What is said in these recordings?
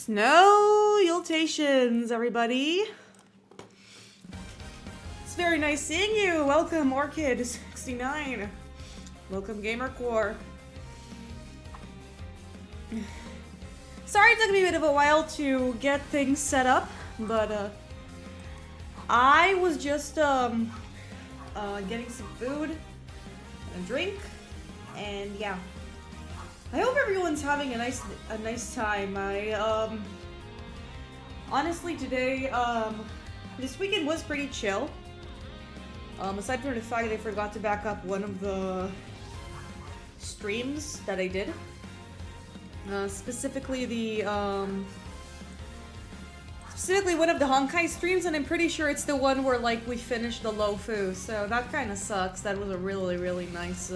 Salutations, everybody. It's very nice seeing you. Welcome, Orchid69. Welcome, GamerCore. Sorry it took me a bit of a while to get things set up, but I was just getting some food and a drink, and yeah. I hope everyone's having a nice time. Honestly today, this weekend was pretty chill. Aside from the fact that I forgot to back up one of the streams that I did. Specifically one of the Honkai streams, and I'm pretty sure it's the one where like we finished the Lofu, so that kind of sucks. That was a really nice,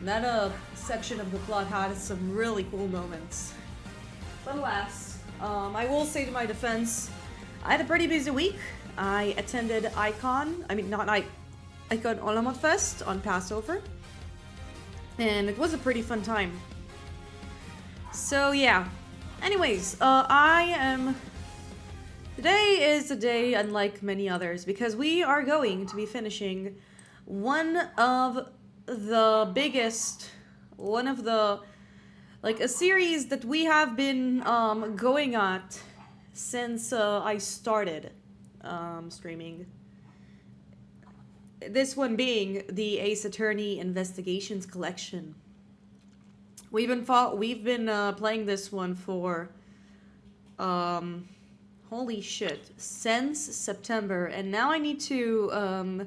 that section of the plot had some really cool moments. But alas, I will say to my defense, I had a pretty busy week. I attended Icon Olamot Fest on Passover, and it was a pretty fun time. So yeah, anyways, today is a day unlike many others because we are going to be finishing one of the a series that we have been going at since I started streaming. This one being the Ace Attorney Investigations Collection. We've been playing this one for holy shit, since September, and now I need to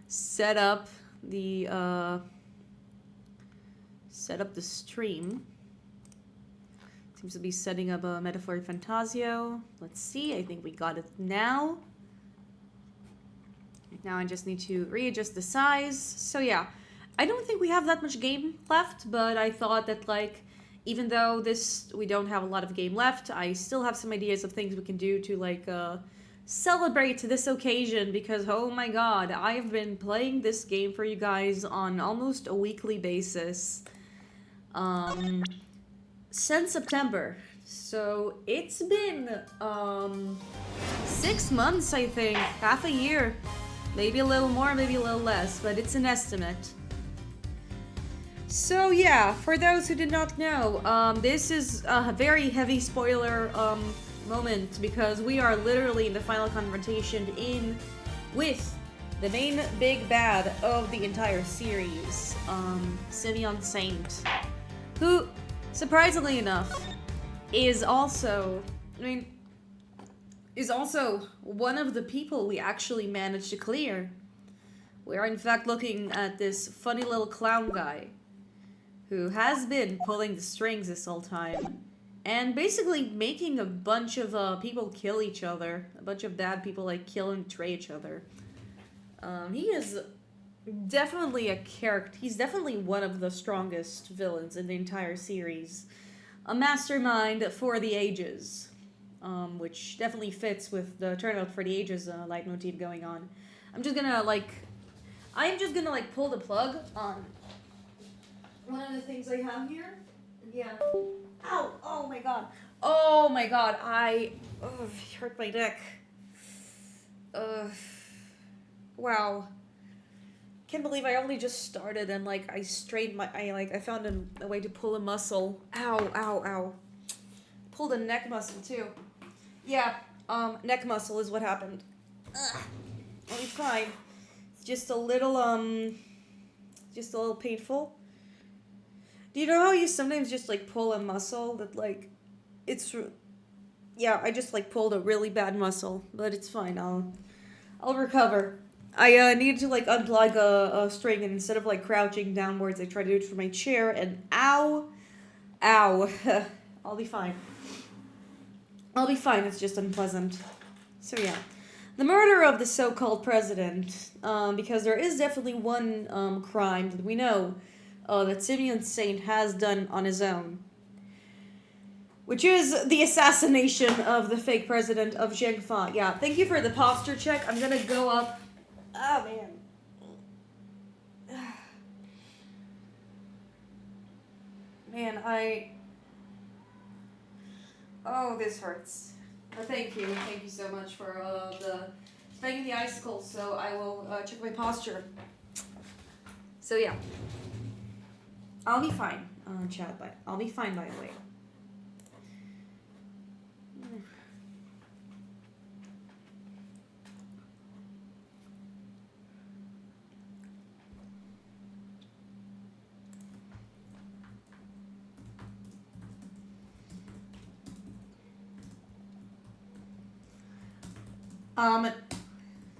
set up the stream. Seems to be setting up a Metaphor Fantasio. Let's see, I think we got it now. Now I just need to readjust the size. So yeah, I don't think we have that much game left, but I thought that like, even though we don't have a lot of game left, I still have some ideas of things we can do to like celebrate this occasion, because oh my god, I've been playing this game for you guys on almost a weekly basis since September. So it's been 6 months, I think, half a year, maybe a little more, maybe a little less, but it's an estimate. So yeah, for those who did not know, this is a very heavy spoiler moment, because we are literally in the final confrontation with the main big bad of the entire series, Simeon Saint, who, surprisingly enough, is also one of the people we actually managed to clear. We are in fact looking at this funny little clown guy who has been pulling the strings this whole time and basically making a bunch of people kill each other. A bunch of bad people like kill and betray each other. He is definitely a character. He's definitely one of the strongest villains in the entire series. A mastermind for the ages, which definitely fits with the Turnout for the Ages leitmotif going on. I'm just gonna pull the plug on one of the things I have here. Yeah. Ow! Oh my god. Oh my god. I hurt my neck. Wow. Can't believe I only just started and like I strained I found a way to pull a muscle. Ow. Pulled a neck muscle too. Yeah, neck muscle is what happened. Ugh. I'll be fine. It's just a little painful. Do you know how you sometimes just like pull a muscle that like I just like pulled a really bad muscle, but it's fine. I'll recover. I needed to like unplug a string, and instead of like crouching downwards, I tried to do it from my chair, and ow. I'll be fine. It's just unpleasant. So yeah, the murder of the so-called president, because there is definitely one crime that we know that Simeon Saint has done on his own, which is the assassination of the fake president of Zhengfa. Yeah, thank you for the posture check. I'm gonna go up. Oh, man. Man, Oh, this hurts. Thank you so much for spanking the icicles. So I will check my posture. So yeah, I'll be fine, Chad. But I'll be fine, by the way.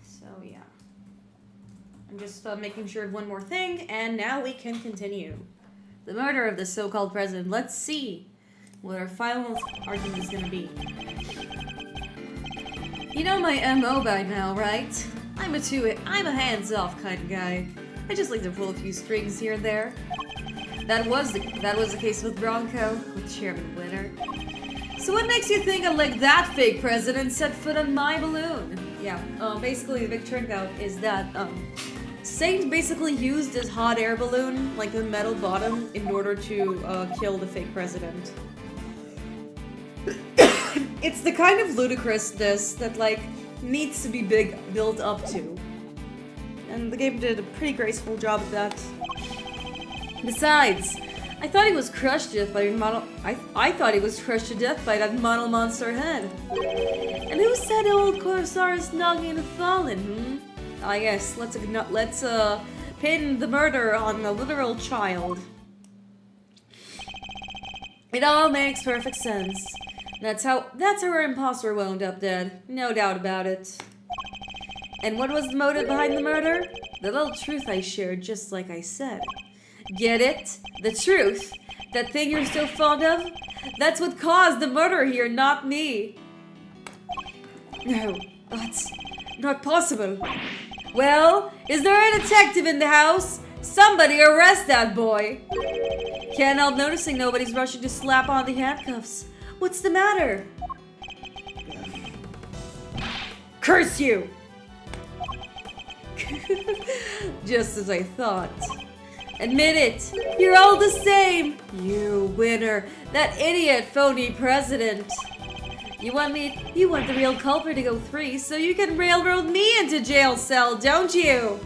So yeah. I'm just making sure of one more thing, and now we can continue. The murder of the so-called president. Let's see what our final argument is gonna be. You know my MO by now, right? I'm a hands-off kind of guy. I just like to pull a few strings here and there. That was the case with Bronco, with Chairman Winner. So what makes you think a like that fake president set foot on my balloon? Yeah, basically the big turnout is that Saint basically used his hot air balloon, like the metal bottom, in order to kill the fake president. It's the kind of ludicrousness that like needs to be built up to. And the game did a pretty graceful job of that. Besides, I thought he was crushed to death by I thought he was crushed to death by that model monster head. And who said old Corsair's noggin had fallen, Ah yes, let's pin the murder on a literal child. It all makes perfect sense. That's how our imposter wound up dead. No doubt about it. And what was the motive behind the murder? The little truth I shared, just like I said. Get it? The truth? That thing you're so fond of? That's what caused the murder here, not me. No, that's not possible. Well, is there a detective in the house? Somebody arrest that boy. Can't help noticing nobody's rushing to slap on the handcuffs. What's the matter? Curse you! Just as I thought. Admit it, you're all the same. You winner, that idiot phony president. You want the real culprit to go free so you can railroad me into jail cell, don't you?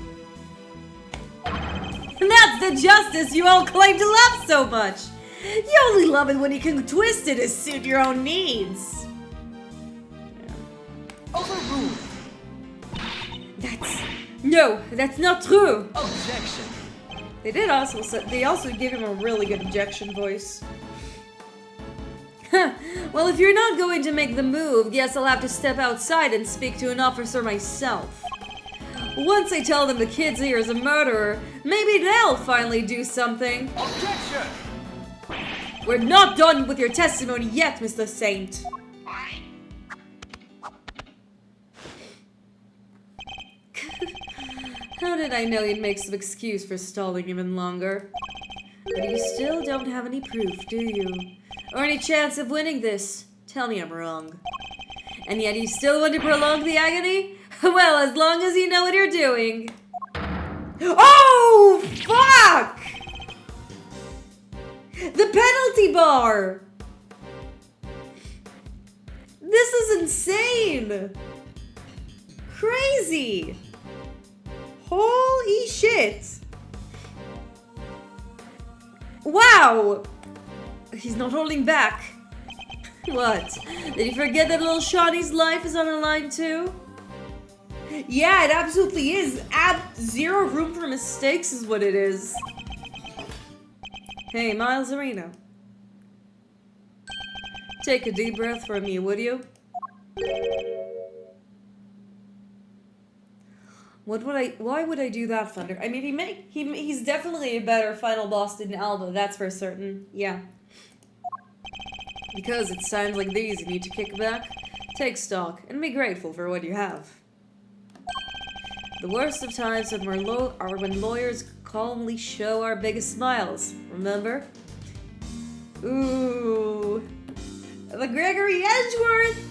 And that's the justice you all claim to love so much. You only love it when you can twist it to suit your own needs. Overruled. That's not true. Objection. They also gave him a really good objection voice. Well, if you're not going to make the move, guess I'll have to step outside and speak to an officer myself. Once I tell them the kid here is a murderer, maybe they'll finally do something. Objection. We're not done with your testimony yet, Mr. Saint. How did I know you'd make some excuse for stalling even longer? But you still don't have any proof, do you? Or any chance of winning this? Tell me I'm wrong. And yet you still want to prolong the agony? Well, as long as you know what you're doing. Oh, fuck! The penalty bar! This is insane! Crazy! Holy shit! Wow! He's not holding back. What? Did he forget that little Shawnee's life is on the line too? Yeah, it absolutely is. Zero room for mistakes is what it is. Hey, Miles Arena. Take a deep breath for me, would you? Why would I do that, Thunder? I mean, he's definitely a better final boss than Alba, that's for certain. Yeah. Because it's times like these you need to kick back, take stock, and be grateful for what you have. The worst of times are when lawyers calmly show our biggest smiles, remember? Ooh. The Gregory Edgeworth!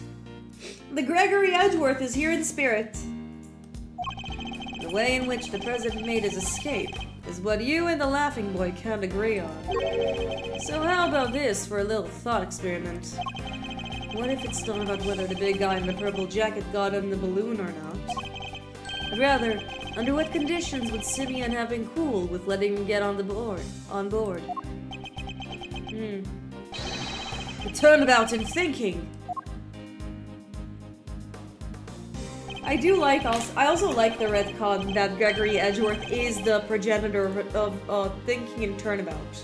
The Gregory Edgeworth is here in spirit. The way in which the president made his escape is what you and the laughing boy can't agree on. So how about this for a little thought experiment? What if it's not about whether the big guy in the purple jacket got him the balloon or not? Rather, under what conditions would Simeon have been cool with letting him get on board? A turnabout in thinking. I also like the retcon that Gregory Edgeworth is the progenitor of thinking and turnabout.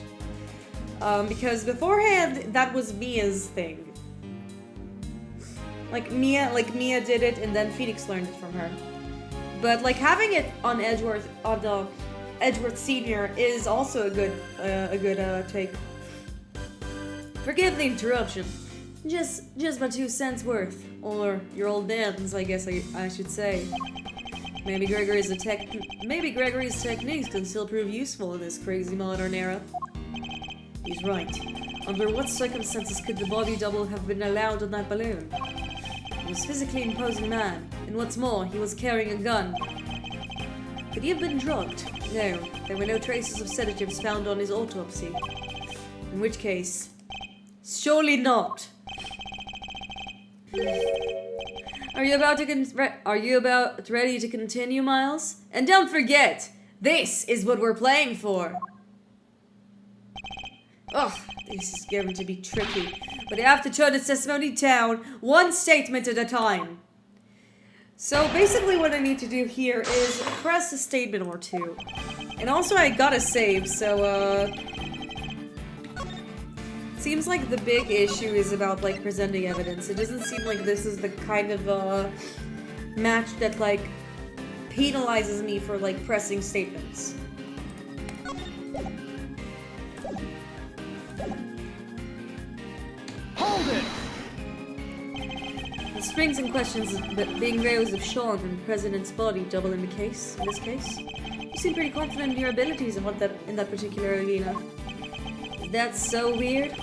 Because beforehand, that was Mia's thing. Like Mia did it, and then Phoenix learned it from her. But like having it on Edgeworth, on the Edgeworth Senior, is also a good take. Forgive the interruption. Just my 2 cents worth, or your old man's, I guess I should say. Maybe Gregory's techniques can still prove useful in this crazy modern era. He's right. Under what circumstances could the body double have been allowed on that balloon? He was a physically imposing man, and what's more, he was carrying a gun. Could he have been drugged? No, there were no traces of sedatives found on his autopsy. In which case, surely not. Are you about ready to continue, Miles? And don't forget, this is what we're playing for. Ugh, this is going to be tricky. But I have to turn this testimony down, one statement at a time. So basically what I need to do here is press a statement or two. And also I gotta save, so seems like the big issue is about like presenting evidence. It doesn't seem like this is the kind of match that like penalizes me for like pressing statements. Hold it! The springs in questions being those of Sean and the President's body double in this case. You seem pretty confident in your abilities in that particular arena. That's so weird.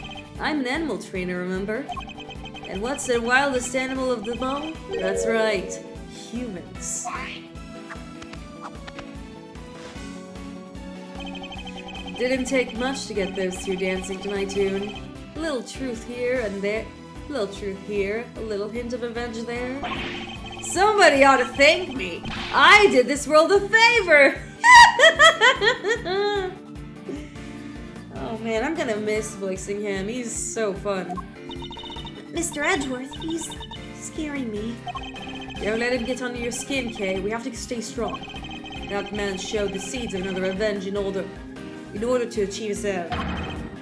I'm an animal trainer, remember? And what's the wildest animal of them all? That's right, humans. Didn't take much to get those two dancing to my tune. A little truth here and there. A little truth here, a little hint of revenge there. Somebody ought to thank me. I did this world a favor. Oh man, I'm gonna miss voicing him. He's so fun. Mr. Edgeworth, he's scaring me. Don't let him get under your skin, Kay. We have to stay strong. That man showed the seeds of another revenge in order to achieve his own.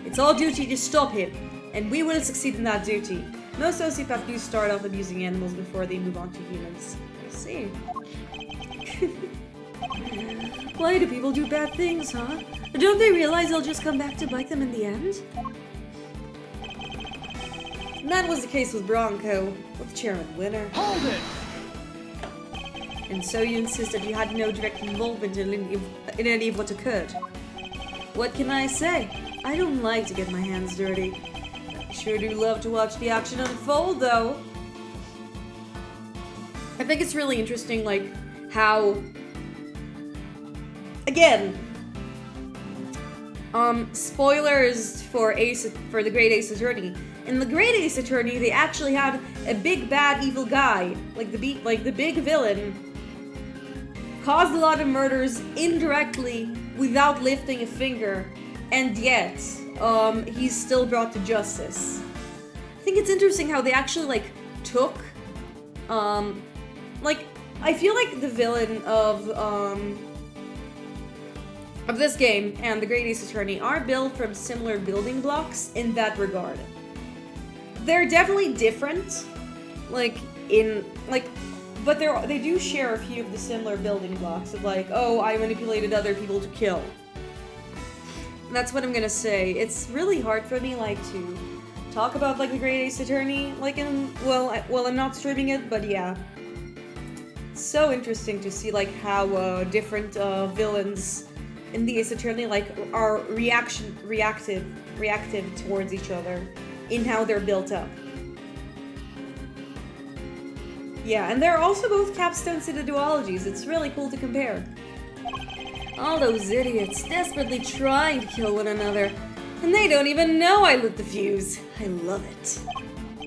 It's our duty to stop him, and we will succeed in that duty. Most sociopaths do start off abusing animals before they move on to humans. I see. Why do people do bad things, huh? Don't they realize they'll just come back to bite them in the end? And that was the case with Bronco, with Chairman Winner. Hold it! And so you insist that you had no direct involvement in any of what occurred. What can I say? I don't like to get my hands dirty. I sure do love to watch the action unfold, though. I think it's really interesting, like, how... Again, spoilers for the Great Ace Attorney. In the Great Ace Attorney, they actually had a big bad evil guy, like the big villain, caused a lot of murders indirectly without lifting a finger, and yet he's still brought to justice. I think it's interesting how they actually like took, like I feel like the villain of this game and the Great Ace Attorney are built from similar building blocks in that regard. They're definitely different, but they do share a few of the similar building blocks of like, oh, I manipulated other people to kill. And that's what I'm gonna say. It's really hard for me like to talk about like the Great Ace Attorney, like I'm not streaming it, but yeah. It's so interesting to see like how different villains in the Ace Attorney like are reactive towards each other in how they're built up. Yeah, and they're also both capstones to the duologies. It's really cool to compare. All those idiots desperately trying to kill one another, and they don't even know I lit the fuse. I love it.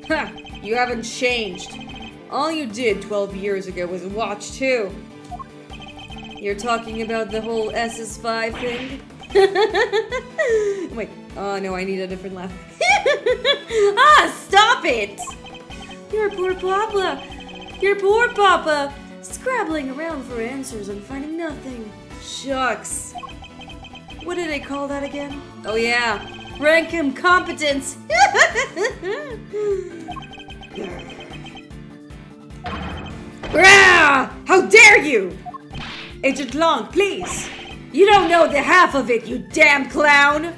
Ha! You haven't changed. All you did 12 years ago was watch too. You're talking about the whole SS5 thing? Wait, oh no, I need a different laugh. Stop it! Your poor papa! Your poor papa! Scrabbling around for answers and finding nothing. Shucks. What did they call that again? Oh yeah, rank incompetence! How dare you! Agent Long, please! You don't know the half of it, you damn clown!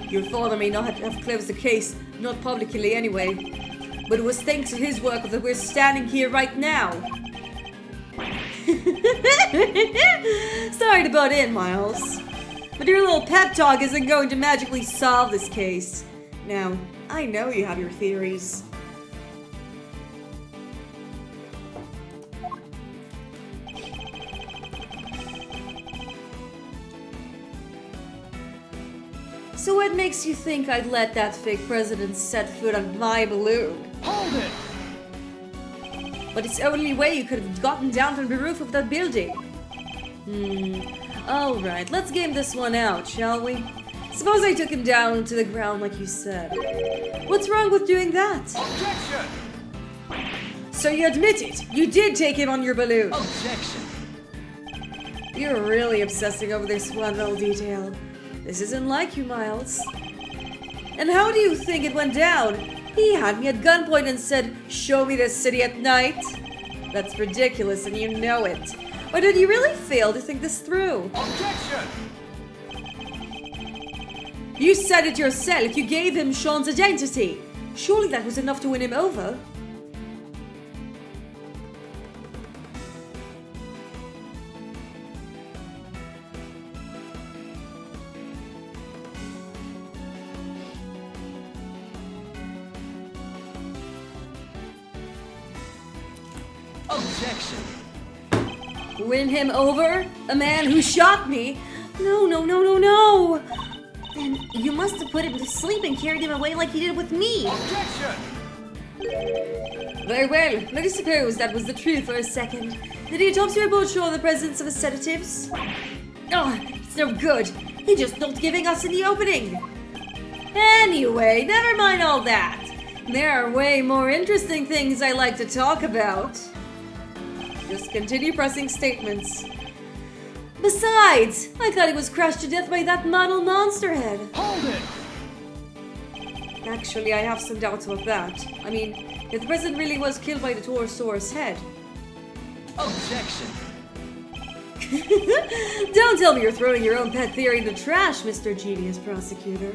Your father may not have closed the case, not publicly anyway, but it was thanks to his work that we're standing here right now. Sorry to butt in, Miles, but your little pep talk isn't going to magically solve this case. Now, I know you have your theories. So what makes you think I'd let that fake president set foot on my balloon? Hold it! But it's the only way you could have gotten down from the roof of that building. Alright, let's game this one out, shall we? Suppose I took him down to the ground like you said. What's wrong with doing that? Objection! So you admit it, you did take him on your balloon. Objection! You're really obsessing over this one little detail. This isn't like you, Miles. And how do you think it went down? He had me at gunpoint and said, "Show me this city at night." That's ridiculous and you know it. Or did you really fail to think this through? Objection! You said it yourself, you gave him Sean's identity. Surely that was enough to win him over. Objection! Win him over? A man who shot me? No, no, no, no, no! Then you must have put him to sleep and carried him away like you did with me. Objection! Very well, let us suppose that was the truth for a second. Did the autopsy report show the presence of sedatives? Oh, it's no good. He's just not giving us any opening. Anyway, never mind all that. There are way more interesting things I like to talk about. Just continue pressing statements. Besides, I thought he was crushed to death by that model monster head. Hold it! Actually, I have some doubts about that. I mean, if the president really was killed by the Torosaurus head. Objection! Don't tell me you're throwing your own pet theory in the trash, Mr. Genius Prosecutor.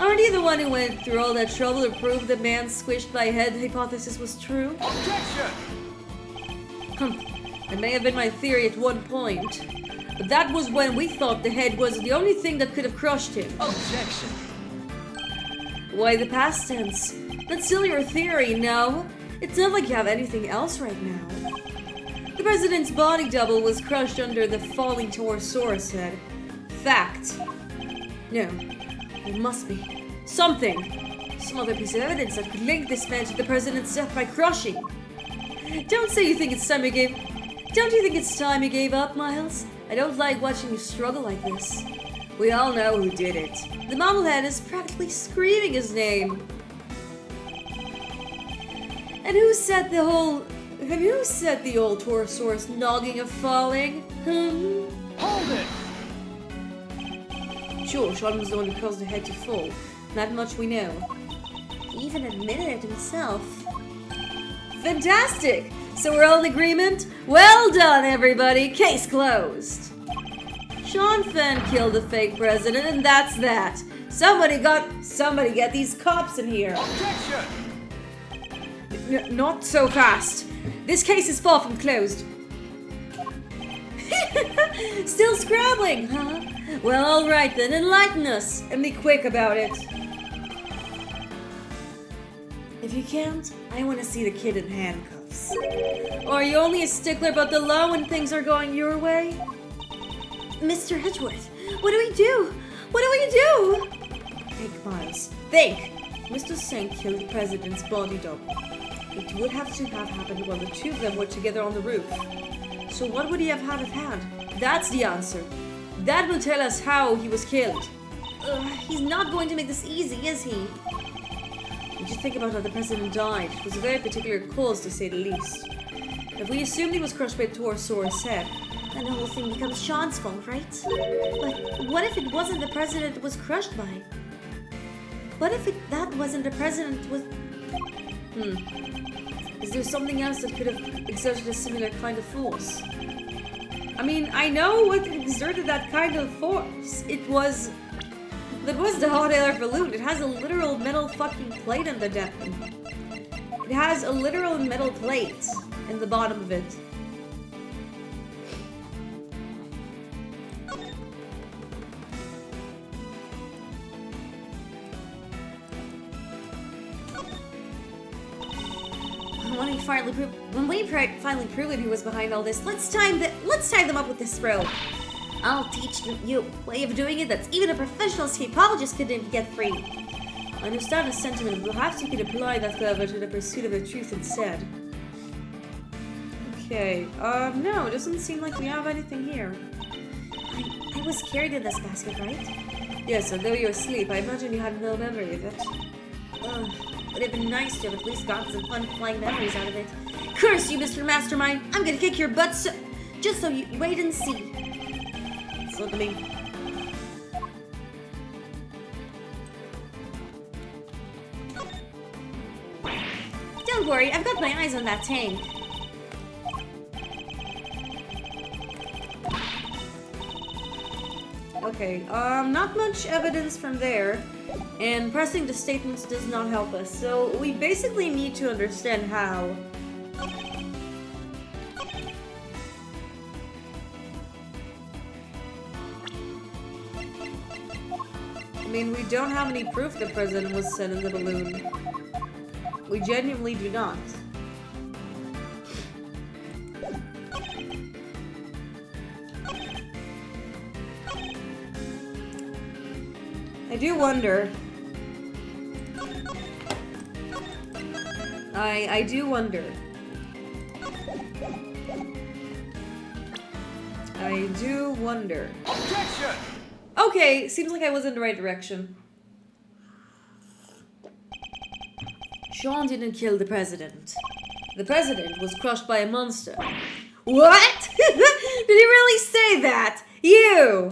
Aren't you the one who went through all that trouble to prove the man squished by head hypothesis was true? Objection! It may have been my theory at one point, but that was when we thought the head was the only thing that could have crushed him. Objection! Why the past tense? That's still your theory, no? It's not like you have anything else right now. The president's body double was crushed under the falling Torosaurus head. Fact. No, there must be something. Some other piece of evidence that could link this man to the president's death by crushing. Don't say you think it's time you gave... Don't you think it's time you gave up, Miles? I don't like watching you struggle like this. We all know who did it. The modelhead is practically screaming his name. And who said the old Torosaurus nogging of falling? Hold it! Sure, Sean was the one who caused the head to fall. That much we know. He even admitted it himself. Fantastic! So we're all in agreement? Well done, everybody! Case closed! Sean Fenn killed the fake president, and that's that. Somebody get these cops in here. Objection! Not so fast. This case is far from closed. Still scrabbling, huh? Well, alright then, enlighten us, and be quick about it. If you can't, I want to see the kid in handcuffs. Or are you only a stickler about the law when things are going your way? Mr. Edgeworth, what do we do? What do we do? Think, Miles. Think! Mr. Saint killed the president's body double. It would have to have happened while the two of them were together on the roof. So what would he have had at hand? That's the answer. That will tell us how he was killed. He's not going to make this easy, is he? Did you think about how the president died? It was a very particular cause, to say the least. If we assumed he was crushed by Torosaurus' head, then the whole thing becomes Sean's fault, right? But what if it wasn't the president it was crushed by? What if that wasn't the president was... Is there something else that could have exerted a similar kind of force? I mean, I know what exerted that kind of force. That was the hot air balloon. It has a literal metal fucking plate in the depth. It has a literal metal plate in the bottom of it. When we finally prove that he was behind all this, let's tie them up with this rope. I'll teach you a way of doing it that's even a professional escapologist couldn't get free. I understand the sentiment, but perhaps you could apply that however to the pursuit of the truth instead. Okay, no, it doesn't seem like we have anything here. I was carried in this basket, right? Yes, although you were asleep, I imagine you had no memory of it. Would have been nice to have at least gotten some fun flying memories out of it. Curse you, Mr. Mastermind! I'm gonna kick your butt just so you wait and see. Let's look at me. Don't worry, I've got my eyes on that tank. Okay, not much evidence from there, and pressing the statements does not help us, so we basically need to understand how. I mean, we don't have any proof the president was sent in the balloon. We genuinely do not. I do wonder. I do wonder. I do wonder. Objection! Okay, seems like I was in the right direction. Sean didn't kill the president. The president was crushed by a monster. What? Did he really say that? You!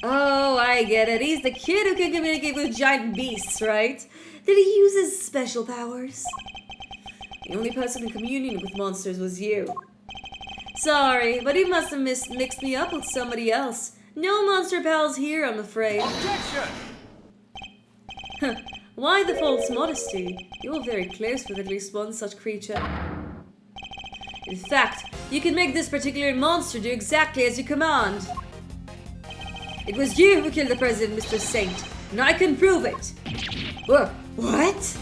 Oh, I get it. He's the kid who can communicate with giant beasts, right? Did he use his special powers? The only person in communion with monsters was you. Sorry, but he must have mixed me up with somebody else. No monster pals here, I'm afraid. Objection! Huh. Why the false modesty? You were very close with at least one such creature. In fact, you can make this particular monster do exactly as you command. It was you who killed the president, Mr. Saint, and I can prove it. What?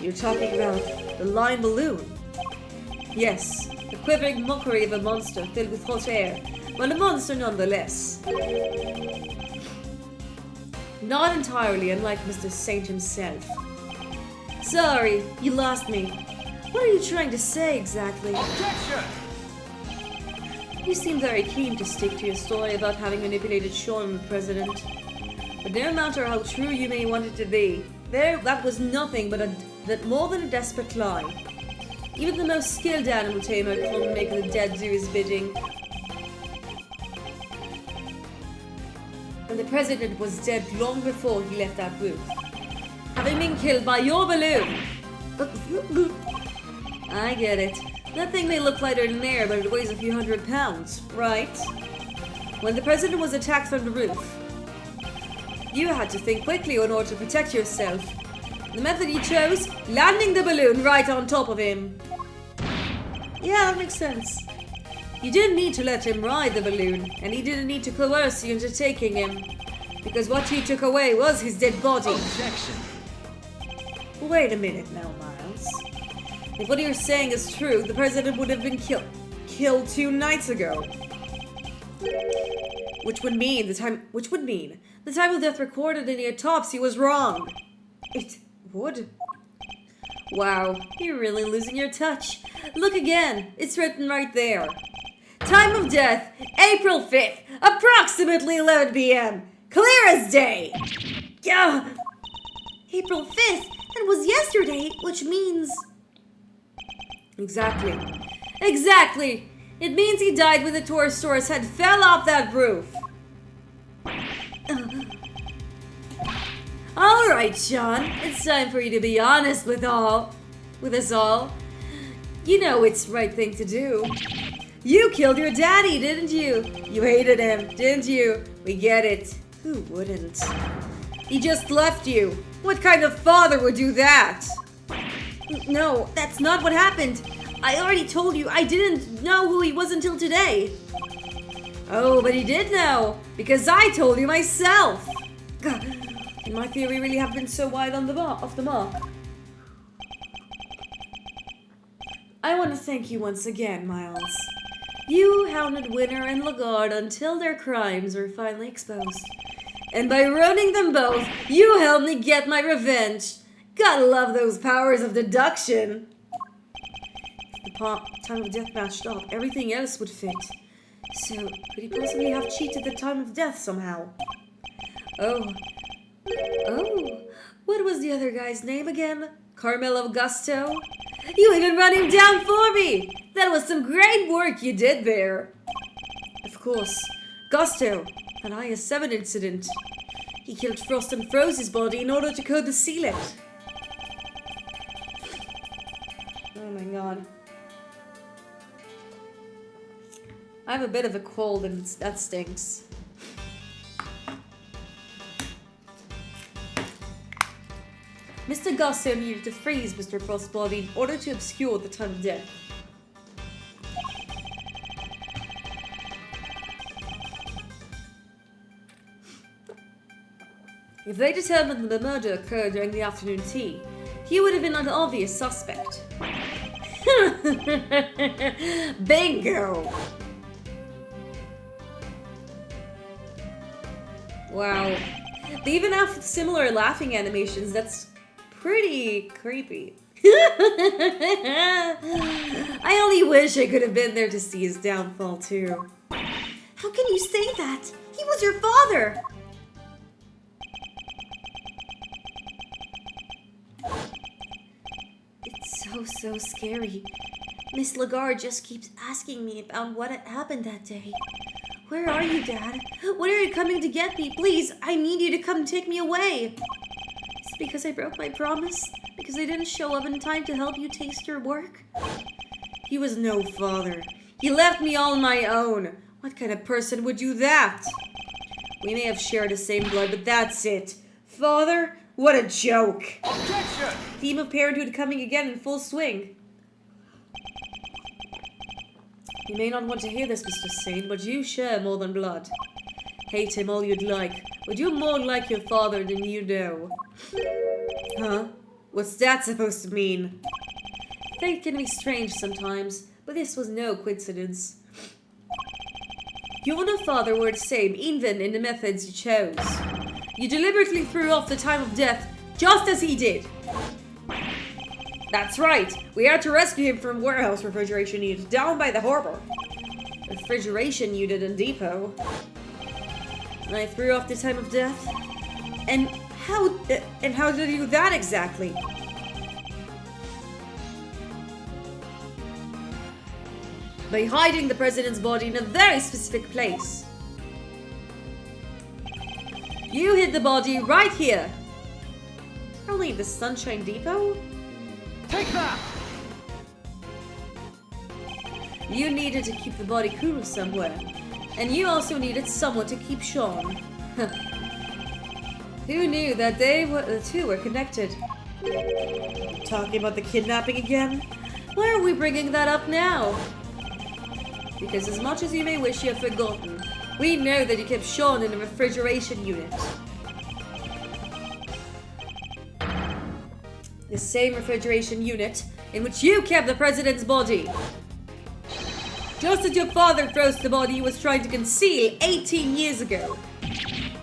You're talking about the lion balloon? Yes, the quivering mockery of a monster filled with hot air, but a monster nonetheless. Not entirely unlike Mr. Saint himself. Sorry, you lost me. What are you trying to say exactly? Objection! You seem very keen to stick to your story about having manipulated Sean and the president. But no matter how true you may want it to be, that was nothing but more than a desperate lie. Even the most skilled animal tamer couldn't make the dead do his bidding. And the president was dead long before he left that roof, having been killed by your balloon. I get it. That thing may look lighter than air, but it weighs a few hundred pounds, right? When the president was attacked from the roof, you had to think quickly in order to protect yourself. The method you chose, landing the balloon right on top of him. Yeah, that makes sense. You didn't need to let him ride the balloon, and he didn't need to coerce you into taking him, because what you took away was his dead body. Objection! Wait a minute now, Miles. If what you're saying is true, the president would have been killed 2 nights ago. Which would mean the time of death recorded in the autopsy was wrong. Wood? Wow, you're really losing your touch. Look again. It's written right there. Time of death, April 5th, approximately 11 p.m. Clear as day. Yeah. April 5th? That was yesterday, which means... Exactly. Exactly. It means he died when the Torosaurus head fell off that roof. Alright, Sean. It's time for you to be honest with us all. You know it's the right thing to do. You killed your daddy, didn't you? You hated him, didn't you? We get it. Who wouldn't? He just left you. What kind of father would do that? No, that's not what happened. I already told you I didn't know who he was until today. Oh, but he did know, because I told you myself. Can my theory really have been so wide off the mark? I want to thank you once again, Miles. You hounded Winner and Lagarde until their crimes were finally exposed. And by ruining them both, you helped me get my revenge. Gotta love those powers of deduction. If the time of death matched up, everything else would fit. So, could he possibly have cheated the time of death somehow? Oh, what was the other guy's name again? Carmelo Gusto? You even run him down for me! That was some great work you did there. Of course, Gusto, an IS-7 incident. He killed Frost and froze his body in order to code the sealant. Oh my god. I have a bit of a cold and that stinks. Mr. Gusto needed to freeze Mr. Frost's body in order to obscure the time of death. If they determined that the murder occurred during the afternoon tea, he would have been an obvious suspect. Bingo! Wow. They even have similar laughing animations. That's pretty creepy. I only wish I could have been there to see his downfall too. How can you say that? He was your father! It's so scary. Miss Lagarde just keeps asking me about what had happened that day. Where are you, Dad? When are you coming to get me? Please, I need you to come take me away. It's because I broke my promise? Because I didn't show up in time to help you taste your work? He was no father. He left me all on my own. What kind of person would do that? We may have shared the same blood, but that's it. Father? What a joke. Objection! Theme of parenthood coming again in full swing. You may not want to hear this, Mr. Sane, but you share more than blood. Hate him all you'd like, but you're more like your father than you know. Huh? What's that supposed to mean? Fate can be strange sometimes, but this was no coincidence. You and your father were the same, even in the methods you chose. You deliberately threw off the time of death, just as he did. That's right. We had to rescue him from warehouse refrigeration unit down by the harbor. Refrigeration unit and depot. I threw off the time of death. And how did you do that exactly? By hiding the president's body in a very specific place. You hid the body right here. Probably the Sunshine Depot? Take that! You needed to keep the body cool somewhere. And you also needed someone to keep Sean. Who knew that the two were connected? Talking about the kidnapping again? Why are we bringing that up now? Because as much as you may wish you have forgotten, we know that you kept Sean in a refrigeration unit. The same refrigeration unit in which you kept the president's body. Just as your father froze the body he was trying to conceal 18 years ago.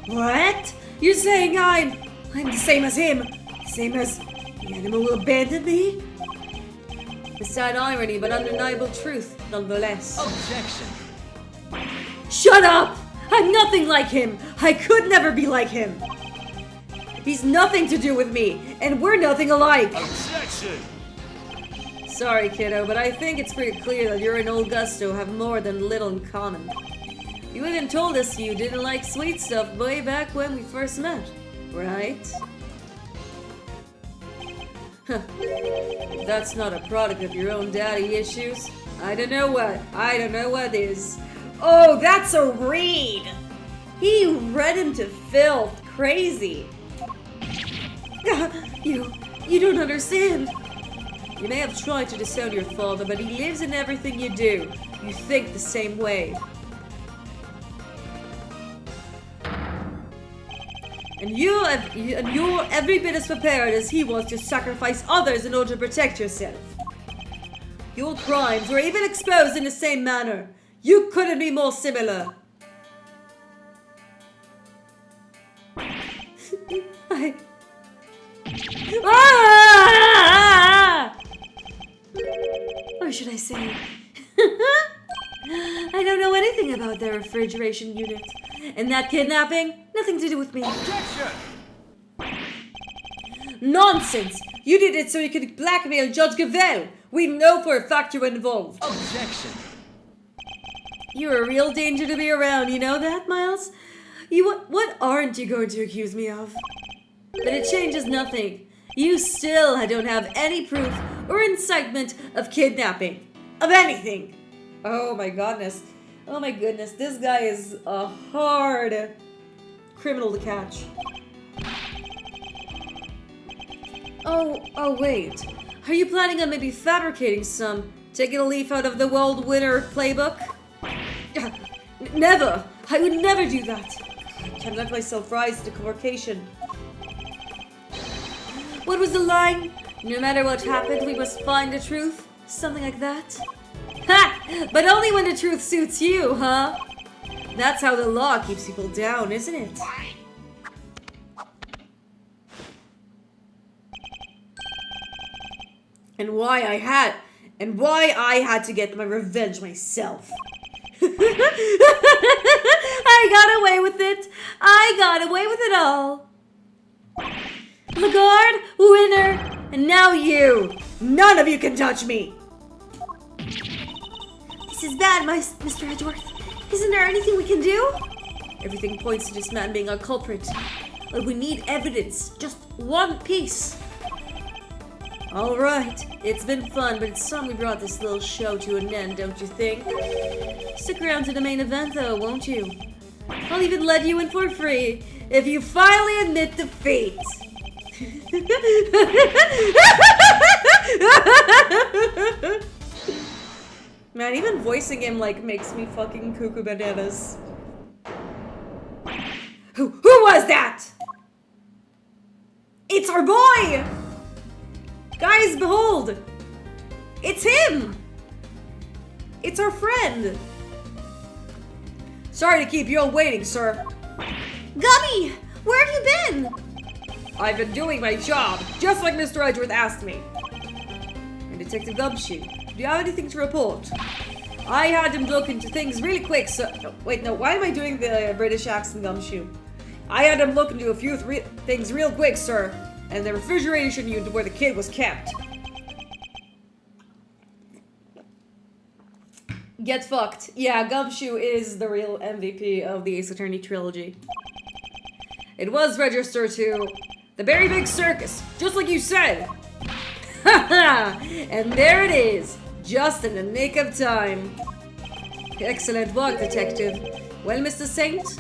What? You're saying I'm the same as him? Same as The animal will abandon me? The sad irony, but undeniable truth, nonetheless. Objection. Shut up! I'm nothing like him! I could never be like him! He's nothing to do with me, and we're nothing alike! Objection. Sorry, kiddo, but I think it's pretty clear that you and old Gusto have more than little in common. You even told us you didn't like sweet stuff way back when we first met, right? Huh. If that's not a product of your own daddy issues, I don't know what is. Oh, that's a reed! He read him to filth. Crazy. You don't understand. You may have tried to disown your father, but he lives in everything you do. You think the same way. And you're every bit as prepared as he was to sacrifice others in order to protect yourself. Your crimes were even exposed in the same manner. You couldn't be more similar. Or should I say, I don't know anything about their refrigeration unit. And that kidnapping, nothing to do with me. Objection. Nonsense! You did it so you could blackmail Judge Gavel. We know for a fact you were involved. Objection. You're a real danger to be around, you know that, Miles? What aren't you going to accuse me of? But it changes nothing. You still don't have any proof or incitement of kidnapping. Of anything. Oh my goodness. Oh my goodness. This guy is a hard criminal to catch. Oh wait. Are you planning on maybe fabricating some? Taking a leaf out of the World Winner playbook? Never! I would never do that. I can't let myself rise to provocation. What was the line? No matter what happened, we must find the truth? Something like that? Ha! But only when the truth suits you, huh? That's how the law keeps people down, isn't it? And why I had to get my revenge myself. I got away with it. I got away with it all. Lagarde, winner, and now you. None of you can touch me. This is bad, Mr. Edgeworth. Isn't there anything we can do? Everything points to this man being our culprit. But we need evidence. Just one piece. Alright, it's been fun, but it's time we brought this little show to an end, don't you think? Stick around to the main event though, won't you? I'll even let you in for free if you finally admit defeat. Man, even voicing him like makes me fucking cuckoo bananas. Who was that? It's our boy! Guys, behold! It's him! It's our friend! Sorry to keep you all waiting, sir. Gummy! Where have you been? I've been doing my job, just like Mr. Edgeworth asked me. And Detective Gumshoe, do you have anything to report? I had him look into things really quick, so... No, why am I doing the British accent, Gumshoe? I had him look into a few things real quick, sir. And the refrigeration unit where the kid was kept. Get fucked. Yeah, Gumshoe is the real MVP of the Ace Attorney trilogy. It was registered to the very big circus, just like you said. Haha! And there it is, just in the nick of time. Excellent work, Detective. Well, Mr. Saint?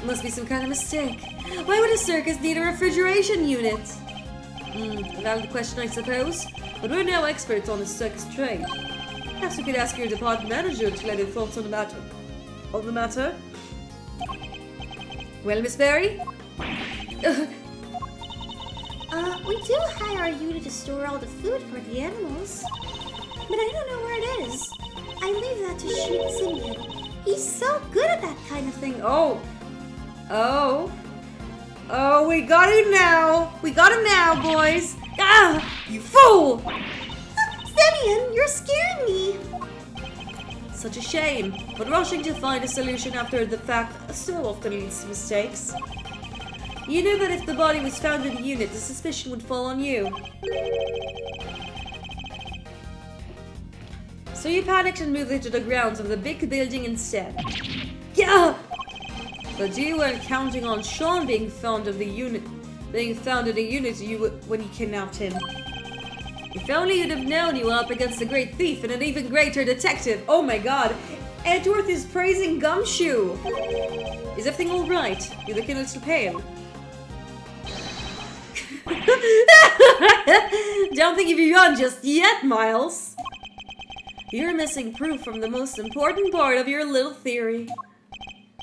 Must be some kind of mistake. Why would a circus need a refrigeration unit? A valid question, I suppose. But we're no experts on the circus trade. Perhaps we could ask your department manager to let his thoughts on the matter. On the matter? Well, Miss Berry? We do hire a unit to store all the food for the animals. But I don't know where it is. I leave that to Sheep Simeon. He's so good at that kind of thing. Oh. Oh, we got him now. We got him now, boys. Ah, you fool! Semyon, you're scaring me. Such a shame, but rushing to find a solution after the fact so often leads to mistakes. You knew that if the body was found in the unit, the suspicion would fall on you. So you panicked and moved into the grounds of the big building instead. Yeah! But you weren't counting on Sean being found in the unit when you kidnapped him. If only you'd have known you were up against a great thief and an even greater detective. Oh my god, Edgeworth is praising Gumshoe. Is everything alright? You're looking a little pale. Don't think you've gone just yet, Miles. You're missing proof from the most important part of your little theory.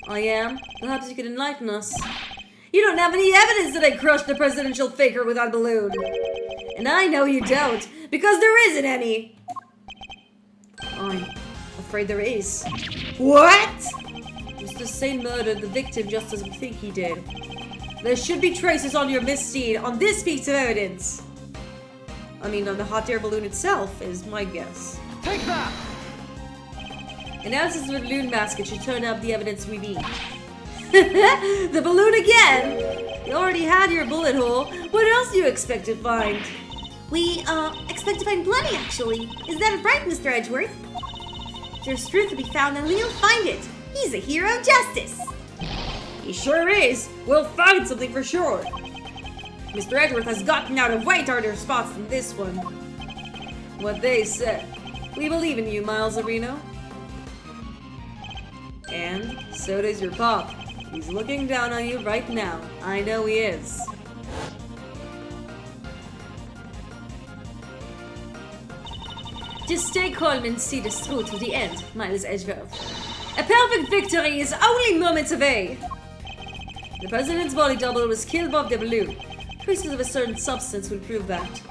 I am. Perhaps you could enlighten us. You don't have any evidence that I crushed the presidential faker with that balloon. And I know you don't, because there isn't any. I'm afraid there is. What? Mr. Saint murdered the victim just as we think he did. There should be traces on your misdeed on this piece of evidence. I mean, on the hot air balloon itself, is my guess. Take that! And as is the balloon basket should turn up the evidence we need. The balloon again? You already had your bullet hole. What else do you expect to find? We, expect to find plenty, actually. Is that right, Mr. Edgeworth? If there's truth to be found, then we'll find it. He's a hero of justice. He sure is. We'll find something for sure. Mr. Edgeworth has gotten out of way harder spots than this one. What they said. We believe in you, Miles Areno. And so does your pop. He's looking down on you right now. I know he is. Just stay calm and see this through to the end, Miles Edgeworth. A perfect victory is only moments away. The president's body double was killed above the balloon. Traces of a certain substance will prove that.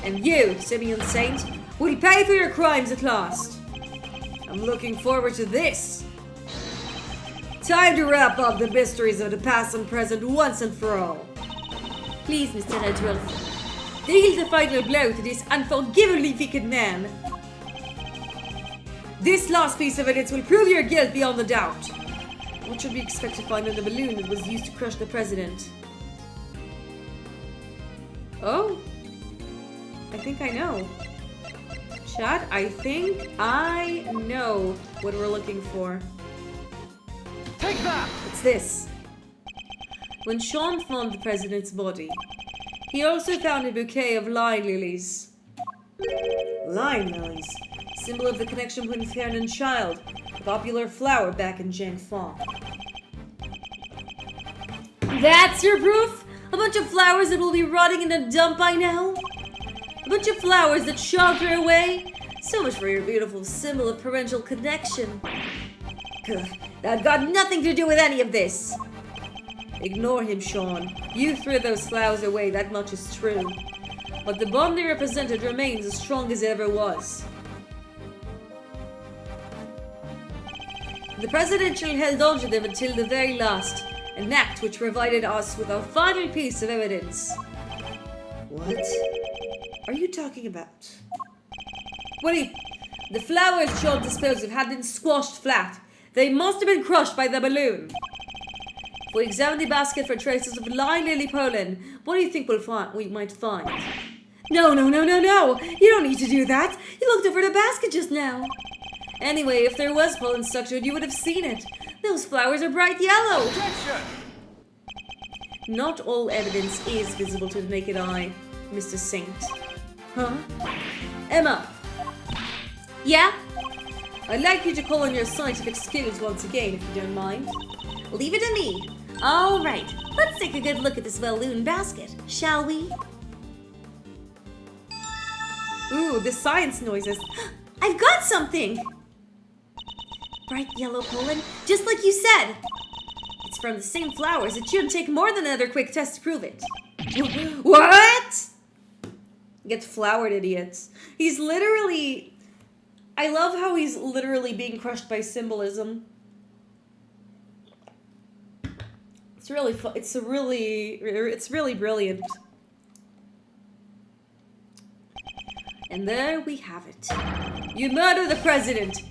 And you, Semyon Saint, will pay for your crimes at last. I'm looking forward to this. Time to wrap up the mysteries of the past and present once and for all. Please, Mr. Edgeworth, deal the final blow to this unforgivably wicked man. This last piece of evidence will prove your guilt beyond a doubt. What should we expect to find on the balloon that was used to crush the president? Oh, I think I know. Chat, I think I know what we're looking for. Take that! It's this. When Sean found the president's body, he also found a bouquet of line lilies. Line lilies, symbol of the connection between parent and child, a popular flower back in Jiangfang. That's your proof? A bunch of flowers that will be rotting in a dump by now? A bunch of flowers that Sean threw away? So much for your beautiful symbol of parental connection. Ugh, that got nothing to do with any of this. Ignore him, Sean. You threw those flowers away, that much is true. But the bond they represented remains as strong as it ever was. The presidential held on to them until the very last, an act which provided us with our final piece of evidence. What are you talking about? The flowers Sean disposed of had been squashed flat. They must have been crushed by the balloon. If we examine the basket for traces of line lily pollen, what do you think we might find? No. You don't need to do that. You looked over the basket just now. Anyway, if there was pollen stuck to it, you would have seen it. Those flowers are bright yellow. Objection! Not all evidence is visible to the naked eye, Mr. Saint. Huh? Emma! Yeah? I'd like you to call on your scientific skills once again, if you don't mind. Leave it to me. All right, let's take a good look at this balloon basket, shall we? Ooh, the science noises. I've got something! Bright yellow pollen, just like you said. It's from the same flowers. It shouldn't take more than another quick test to prove it. What? Get flowered, idiots. He's literally... I love how he's literally being crushed by symbolism. It's really fun. It's really brilliant. And there we have it. You murder the president,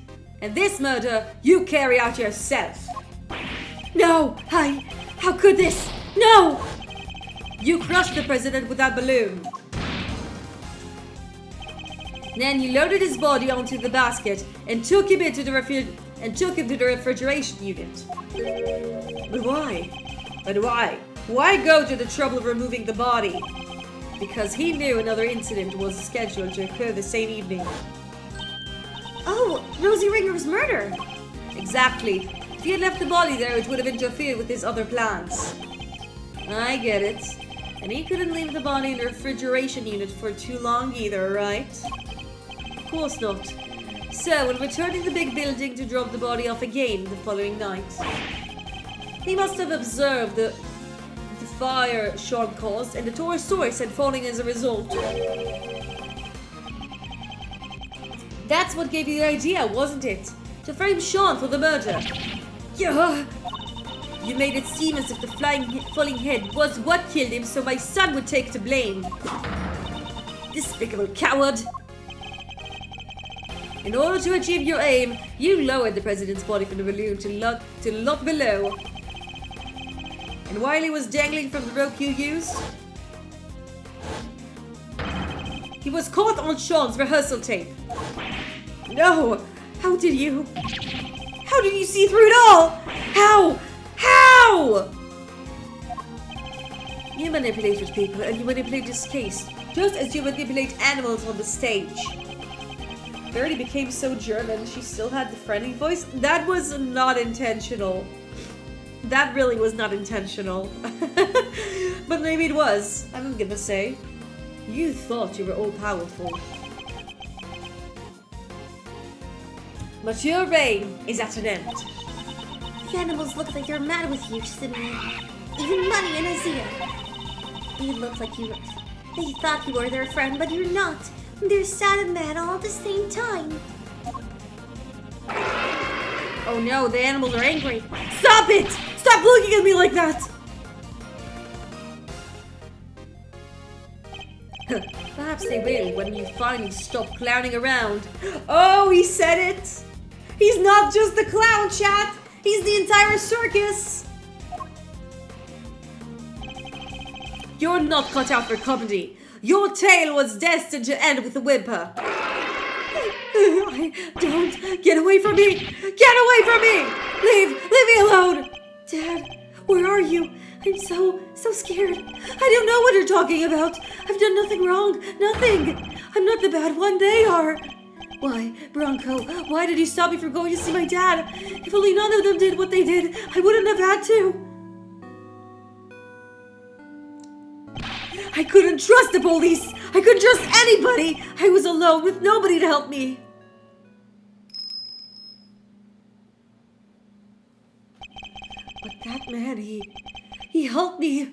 and this murder you carry out yourself. No, how could this? No! You crushed the president with that balloon. Then you loaded his body onto the basket and took him into the refrigeration unit. But why? But why? Why go to the trouble of removing the body? Because he knew another incident was scheduled to occur the same evening. Oh, Rosie Ringer's murder! Exactly. If he had left the body there, it would have interfered with his other plans. I get it. And he couldn't leave the body in the refrigeration unit for too long either, right? Of course not. So, when returning to the big building to drop the body off again the following night, he must have observed the fire Sean caused, and the Torosaurus had fallen as a result. That's what gave you the idea, wasn't it? To frame Sean for the murder. Yeah. You made it seem as if the falling head was what killed him, so my son would take the blame. Despicable coward. In order to achieve your aim, you lowered the president's body from the balloon to the lot below. And while he was dangling from the rope you used, he was caught on Sean's rehearsal tape. No! How did you see through it all? How? You manipulated people, and you manipulate this case, just as you manipulate animals on the stage. Verity became so German, she still had the friendly voice. That was not intentional. That really was not intentional. But maybe it was. I'm gonna say. You thought you were all-powerful. But your reign is at an end. The animals look like they're mad with you, Simeon. Even Money and Azia. They look like they thought you were their friend, but you're not. They're sad and mad all at the same time. Oh no, the animals are angry. Stop it! Stop looking at me like that! Perhaps they will when you finally stop clowning around. Oh, he said it! He's not just the clown, chat! He's the entire circus! You're not cut out for comedy. Your tale was destined to end with a whimper. Don't. Get away from me! Get away from me! Leave me alone! Dad, where are you? I'm so scared. I don't know what you're talking about. I've done nothing wrong. Nothing. I'm not the bad one. They are. Why, Bronco, why did you stop me from going to see my dad? If only none of them did what they did, I wouldn't have had to. I couldn't trust the police. I couldn't trust anybody. I was alone with nobody to help me. But that man, he helped me.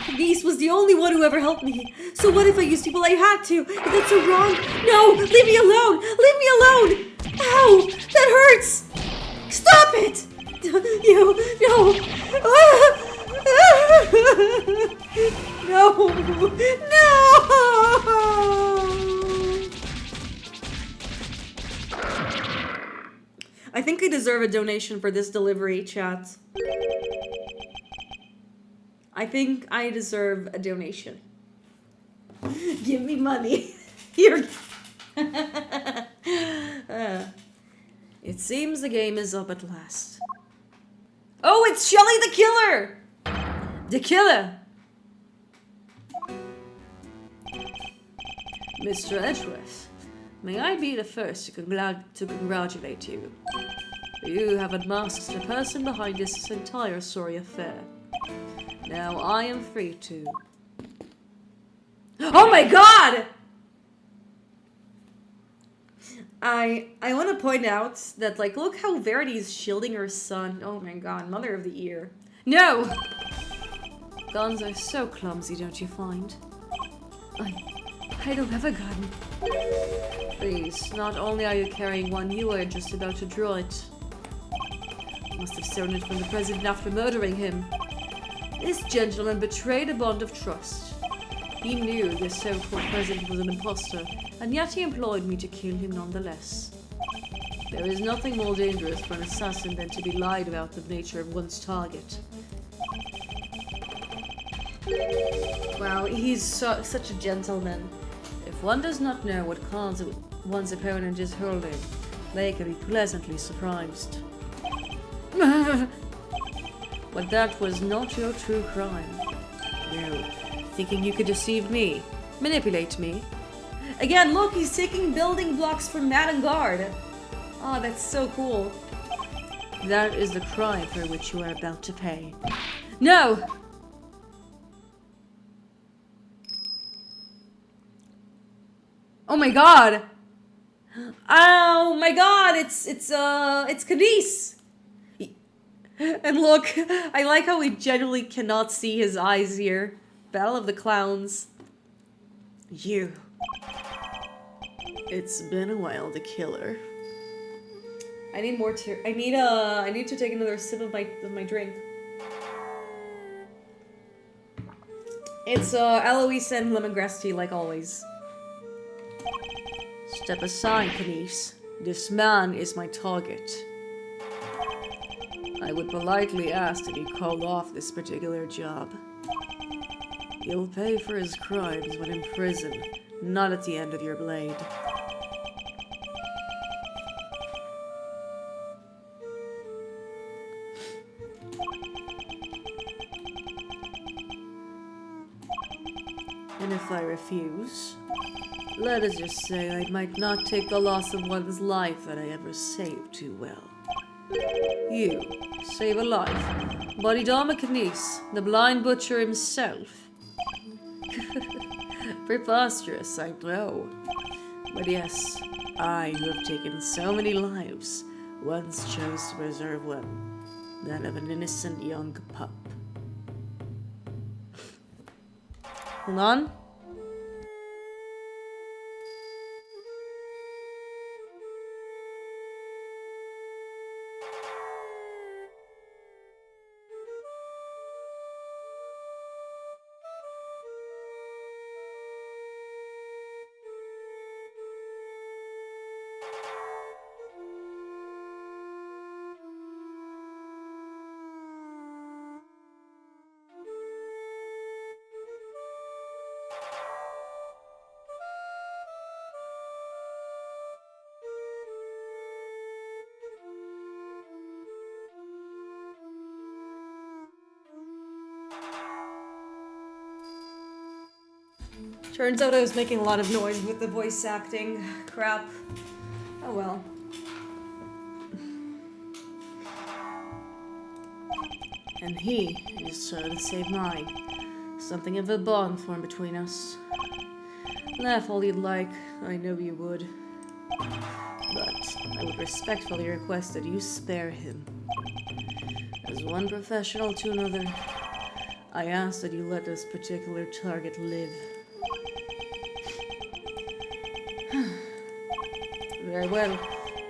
Denise was the only one who ever helped me. So what if I used people I had to? Is that so wrong? No! Leave me alone! Leave me alone! Ow! That hurts! Stop it! You! No! No! No! I think I deserve a donation for this delivery, chat. I think I deserve a donation. Give me money. Here. It seems the game is up at last. Oh, it's Shelly the Killer! The Killer! Mr. Edgeworth, may I be the first to congratulate you. You have unmasked the person behind this entire sorry affair. Now I am free to... Oh my god! I want to point out that, like, look how Verity is shielding her son. Oh my god, Mother of the Year. No! Guns are so clumsy, don't you find? I don't have a gun. Please, not only are you carrying one, you are just about to draw it. Must have stolen it from the president after murdering him. This gentleman betrayed a bond of trust. He knew the so-called president was an imposter, and yet he employed me to kill him nonetheless. There is nothing more dangerous for an assassin than to be lied about the nature of one's target. Wow, he's such a gentleman. If one does not know what cards one's opponent is holding, they can be pleasantly surprised. But that was not your true crime. No, thinking you could deceive me, manipulate me. Again, look, he's taking building blocks from Madame Guard. Oh, that's so cool. That is the crime for which you are about to pay. No! Oh my god! Oh my god, it's Cadiz! And look, I like how we generally cannot see his eyes here. Battle of the Clowns. You. It's been a while, the killer. I need more I need to take another sip of my drink. It's Eloise and lemongrass tea like always. Step aside, Canice. This man is my target. I would politely ask that you call off this particular job. You'll pay for his crimes when in prison, not at the end of your blade. And if I refuse, let us just say I might not take the loss of one's life that I ever saved too well. You save a life. Bodhidharma Canice, the blind butcher himself. Preposterous, I know. But yes, I, who have taken so many lives, once chose to preserve one, that of an innocent young pup. Hold on. Turns out I was making a lot of noise with the voice acting. Crap. Oh well. And he is sure to save mine. Something of a bond formed between us. Laugh all you'd like, I know you would. But I would respectfully request that you spare him. As one professional to another, I ask that you let this particular target live. Very well.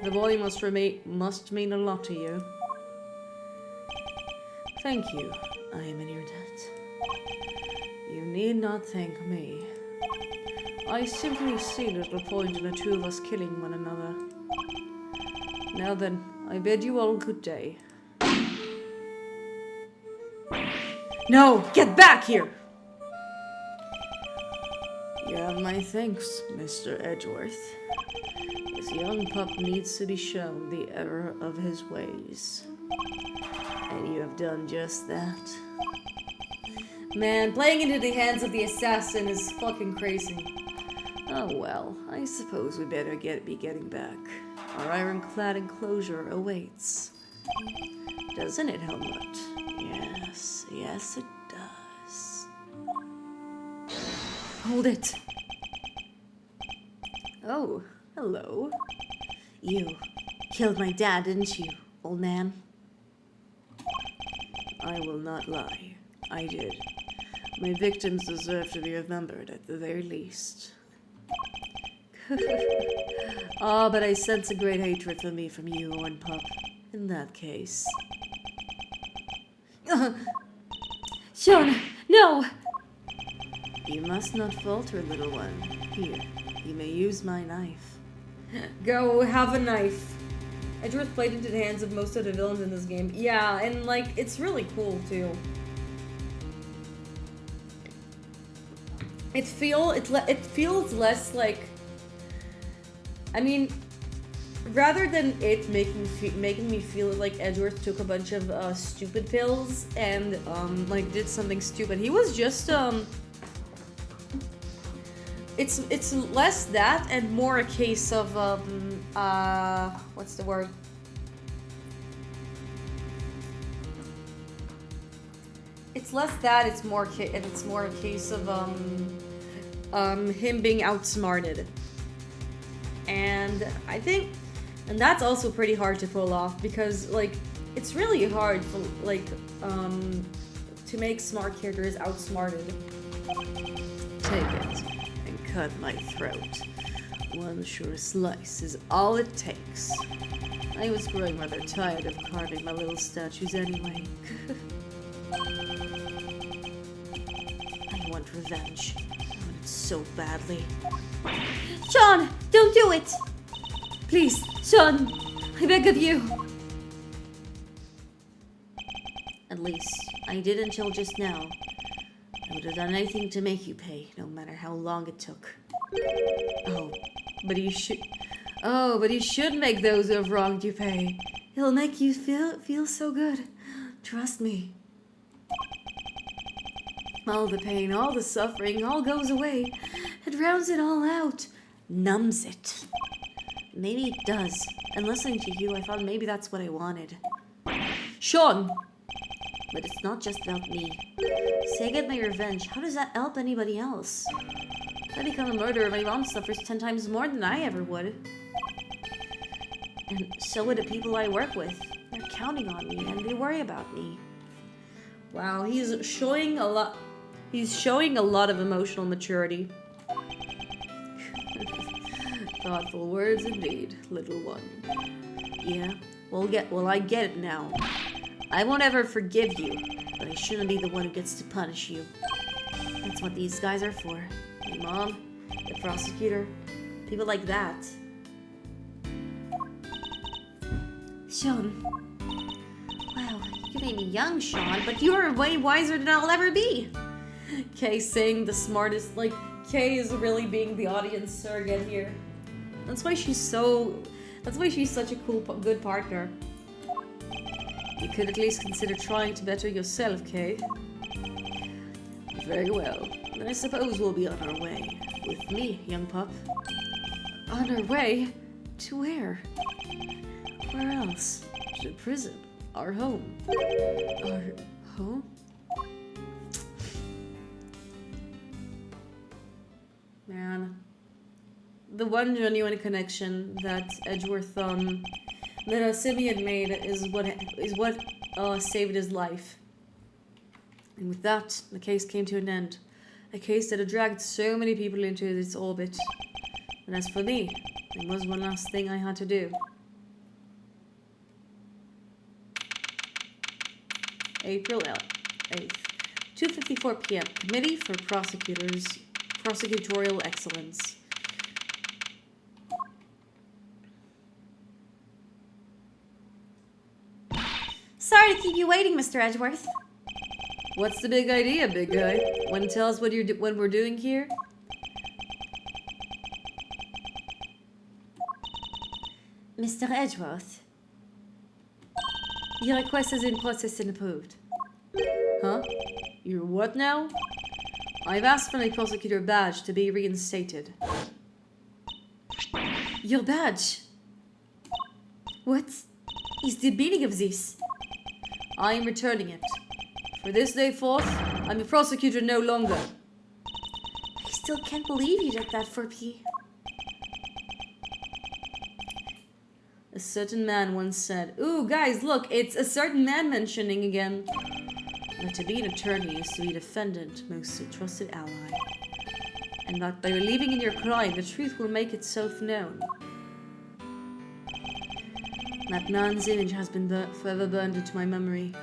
The boy must mean a lot to you. Thank you. I am in your debt. You need not thank me. I simply see little point in the two of us killing one another. Now then, I bid you all good day. No! Get back here! You have my thanks, Mr. Edgeworth. This young pup needs to be shown the error of his ways. And you have done just that. Man, playing into the hands of the assassin is fucking crazy. Oh well, I suppose we better be getting back. Our ironclad enclosure awaits. Doesn't it, Helmut? Yes, yes it does. Hold it! Oh, hello. You killed my dad, didn't you, old man? I will not lie. I did. My victims deserve to be remembered at the very least. Ah, but I sense a great hatred for me from you, Horn Pup. In that case... Sean, no! You must not falter, little one. Here, you may use my knife. Go have a knife. Edgeworth played into the hands of most of the villains in this game. Yeah, and like, it's really cool too. It feels less like... I mean, rather than it making me feel like Edgeworth took a bunch of stupid pills and like did something stupid. He was just it's less that and more a case of what's the word? It's less that, it's more a case of him being outsmarted. And I think, and that's also pretty hard to pull off because like it's really hard for like to make smart characters outsmarted. Take it and cut my throat. One sure slice is all it takes. I was growing rather tired of carving my little statues anyway. I want revenge. I want it so badly. Sean, don't do it! Please, Sean, I beg of you. At least, I did until just now. I would have done anything to make you pay, no matter how long it took. Oh, but you should make those who have wronged you pay. It'll make you feel so good. Trust me. All the pain, all the suffering, all goes away. It rounds it all out. Numbs it. Maybe it does. And listening to you, I thought maybe that's what I wanted. Sean! But it's not just about me. Say I get my revenge, how does that help anybody else? If I become a murderer, my mom suffers 10 times more than I ever would. And so would the people I work with. They're counting on me, and they worry about me. Wow, he's showing a lot. He's showing a lot of emotional maturity. Thoughtful words indeed, little one. Yeah, well, I get it now. I won't ever forgive you, but I shouldn't be the one who gets to punish you. That's what these guys are for. My mom, the prosecutor, people like that. Sean. Wow, you made me young, Sean, but you're way wiser than I'll ever be. Kay saying the smartest, like, Kay is really being the audience surrogate here. That's why she's such a good partner. You could at least consider trying to better yourself, Kay. Very well. Then I suppose we'll be on our way. With me, young pup. On our way? To where? Where else? To prison. Our home. Our home? Man. The one genuine connection that Edgeworth, that Simeon made is what saved his life. And with that, the case came to an end. A case that had dragged so many people into its orbit. And as for me, there was one last thing I had to do. April 8th, 2:54 p.m. Committee for Prosecutorial Excellence. Sorry to keep you waiting, Mr. Edgeworth. What's the big idea, big guy? Want to tell us what we're doing here? Mr. Edgeworth, your request has been processed and approved. Huh? Your what now? I've asked for my prosecutor badge to be reinstated. Your badge? What is the meaning of this? I am returning it. For this day forth, I'm a prosecutor no longer. I still can't believe you did that for me. A certain man once said, "Ooh, guys, look, it's a certain man mentioning again." That to be an attorney is to be a defendant's most trusted ally. And that by believing in your crime, the truth will make itself known. That man's image has been forever burned into my memory,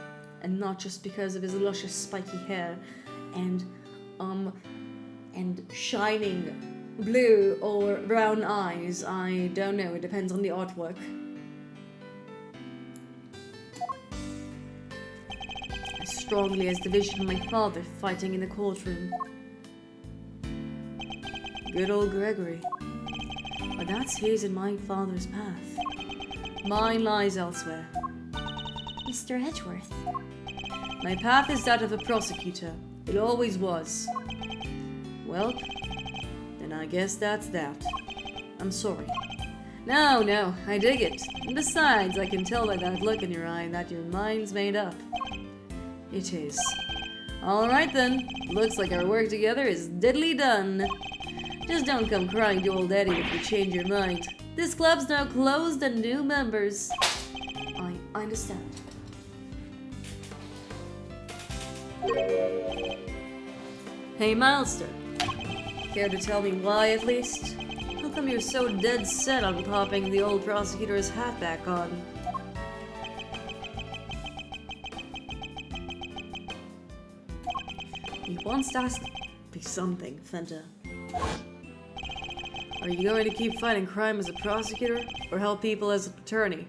and not just because of his luscious spiky hair and shining blue or brown eyes. I don't know, it depends on the artwork. As strongly as the vision of my father fighting in the courtroom. Good old Gregory. But that's his and my father's path. Mine lies elsewhere. Mr. Edgeworth. My path is that of a prosecutor. It always was. Well, then I guess that's that. I'm sorry. No, I dig it. And besides, I can tell by that look in your eye that your mind's made up. It is. Alright then. Looks like our work together is diddly done. Just don't come crying to old Eddie if you change your mind. This club's now closed and new members. I understand. Hey, Milester. Care to tell me why, at least? How come you're so dead set on popping the old prosecutor's hat back on? He wants to ask me something, Fenta. Are you going to keep fighting crime as a prosecutor, or help people as an attorney?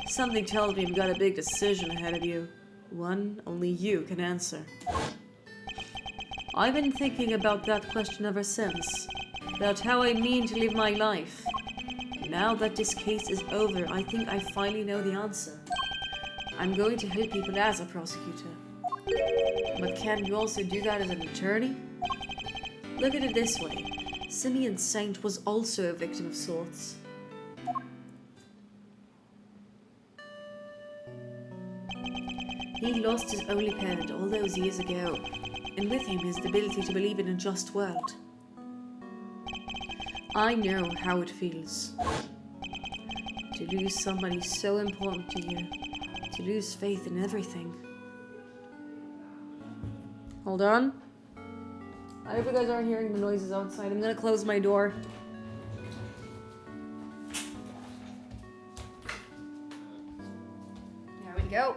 Something tells me you've got a big decision ahead of you. One only you can answer. I've been thinking about that question ever since. About how I mean to live my life. Now that this case is over, I think I finally know the answer. I'm going to help people as a prosecutor. But can you also do that as an attorney? Look at it this way. Simeon Saint was also a victim of sorts. He lost his only parent all those years ago, and with him his ability to believe in a just world. I know how it feels to lose somebody so important to you, to lose faith in everything. Hold on. I hope you guys aren't hearing the noises outside. I'm gonna close my door. There we go.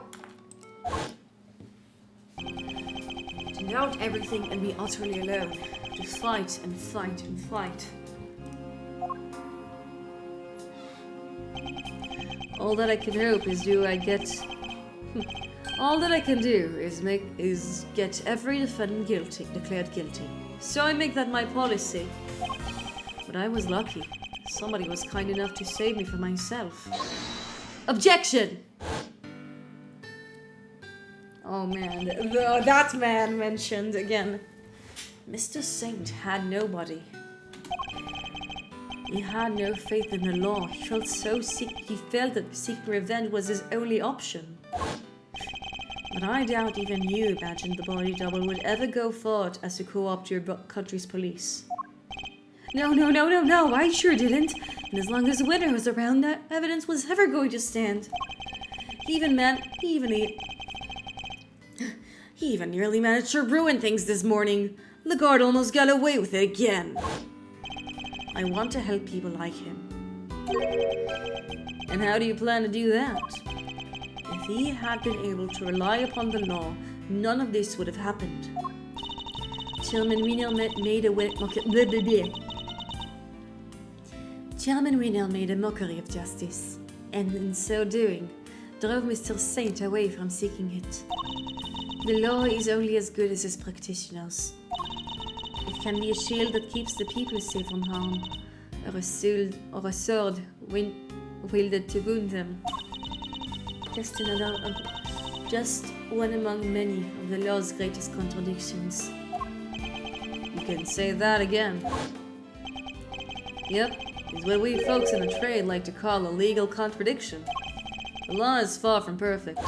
To doubt everything and be utterly alone. To fight and fight and fight. All that I can hope is all that I can do is get every defendant declared guilty. So I make that my policy. But I was lucky. Somebody was kind enough to save me from myself. Objection! Oh man, that man mentioned again. Mr. Saint had nobody. He had no faith in the law. He felt that seeking revenge was his only option. But I doubt even you imagined the body double would ever go forward as to co-opt your country's police. No, I sure didn't. And as long as the winner was around, that evidence was ever going to stand. He even nearly managed to ruin things this morning. The guard almost got away with it again. I want to help people like him. And how do you plan to do that? If he had been able to rely upon the law, none of this would have happened. Chairman Reno made a mockery of justice, and in so doing, drove Mr. Saint away from seeking it. The law is only as good as its practitioners. It can be a shield that keeps the people safe from harm, or a sword wielded to wound them. Just one among many of the law's greatest contradictions. You can say that again. Yep, it's what we folks in the trade like to call a legal contradiction. The law is far from perfect.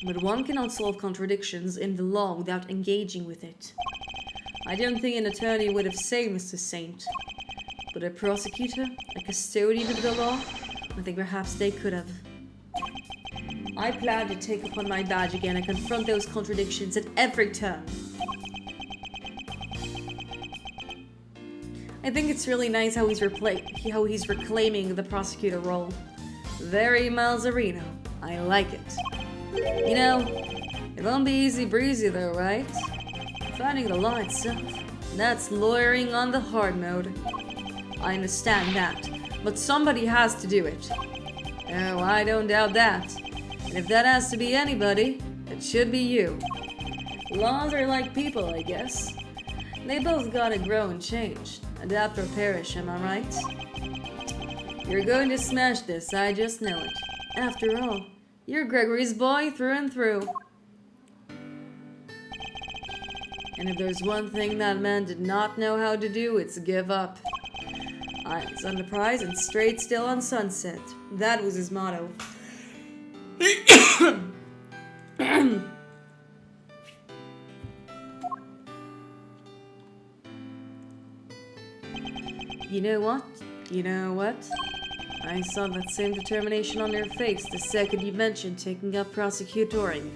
But one cannot solve contradictions in the law without engaging with it. I don't think an attorney would have saved Mr. Saint. But a prosecutor, a custodian of the law, I think perhaps they could have. I plan to take upon my badge again and confront those contradictions at every turn. I think it's really nice how he's reclaiming the prosecutor role. Very Malzarino. I like it. You know, it won't be easy breezy though, right? Finding the law itself. That's lawyering on the hard mode. I understand that, but somebody has to do it. Oh, I don't doubt that. And if that has to be anybody, it should be you. Laws are like people, I guess. They both gotta grow and change. Adapt or perish, am I right? You're going to smash this, I just know it. After all, you're Gregory's boy through and through. And if there's one thing that man did not know how to do, it's give up. Eyes on the prize and straight still on sunset. That was his motto. You know what? You know what? I saw that same determination on your face the second you mentioned taking up prosecutoring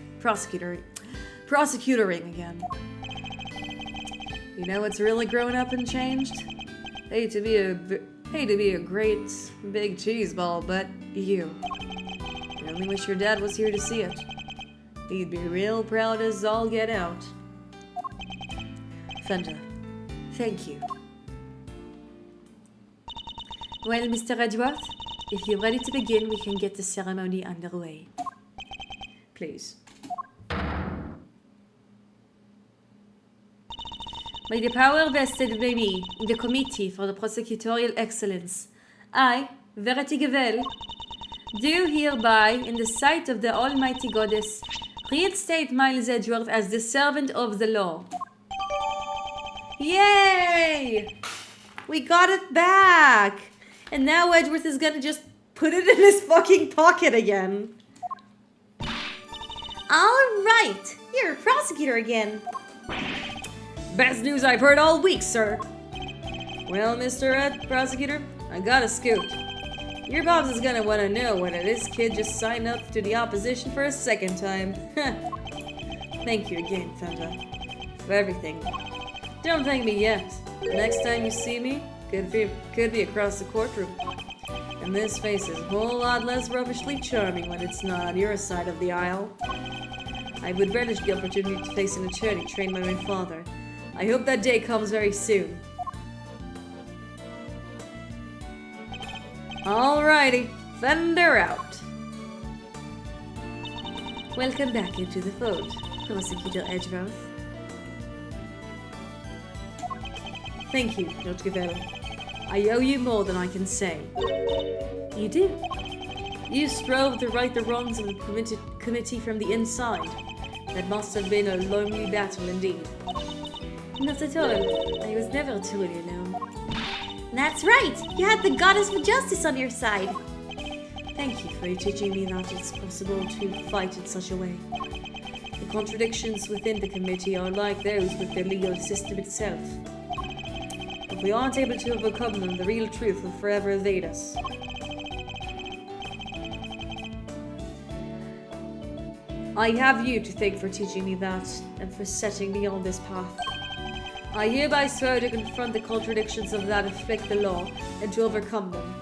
again. You know what's really grown up and changed? Hate to be a great big cheese ball, but you. I only wish your dad was here to see it. He'd be real proud as all get out. Fenta, thank you. Well, Mr. Edgeworth, if you're ready to begin, we can get the ceremony underway. Please. By the power vested by me in the Committee for the Prosecutorial Excellence, I, Verity Gavel, do hereby, in the sight of the Almighty Goddess, reinstate Miles Edgeworth as the servant of the law. Yay! We got it back! And now Edgeworth is gonna just put it in his fucking pocket again. Alright, you're a prosecutor again. Best news I've heard all week, sir. Well, Mr. Prosecutor, I got a scoop. Your pops is gonna wanna know whether this kid just signed up to the opposition for a second time. Thank you again, Fenta, for everything. Don't thank me yet. The next time you see me, could be across the courtroom. And this face is a whole lot less rubbishly charming when it's not on your side of the aisle. I would relish the opportunity to face an attorney trained by my father. I hope that day comes very soon. Alrighty, Fender out. Welcome back into the fold, Prosecutor Edgeworth. Thank you, Judge Gavel. I owe you more than I can say. You do. You strove to right the wrongs of the committee from the inside. That must have been a lonely battle indeed. Not at all. I was never truly alone. That's right! You had the goddess of justice on your side. Thank you for teaching me that it's possible to fight in such a way. The contradictions within the committee are like those with the legal system itself. If we aren't able to overcome them, the real truth will forever evade us. I have you to thank for teaching me that, and for setting me on this path. I hereby swear to confront the contradictions of that afflict the law, and to overcome them.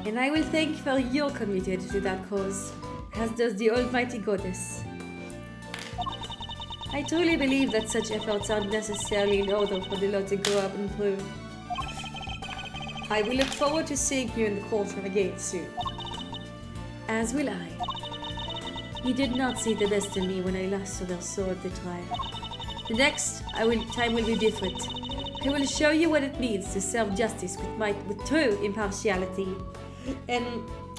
And I will thank you for you're committed to that cause, as does the Almighty Goddess. I truly believe that such efforts aren't necessarily in order for the law to grow up and improve. I will look forward to seeing you in the courtroom again soon. As will I. You did not see the best in me when I last saw the sword of the trial. The next time will be different. I will show you what it means to serve justice with true impartiality. And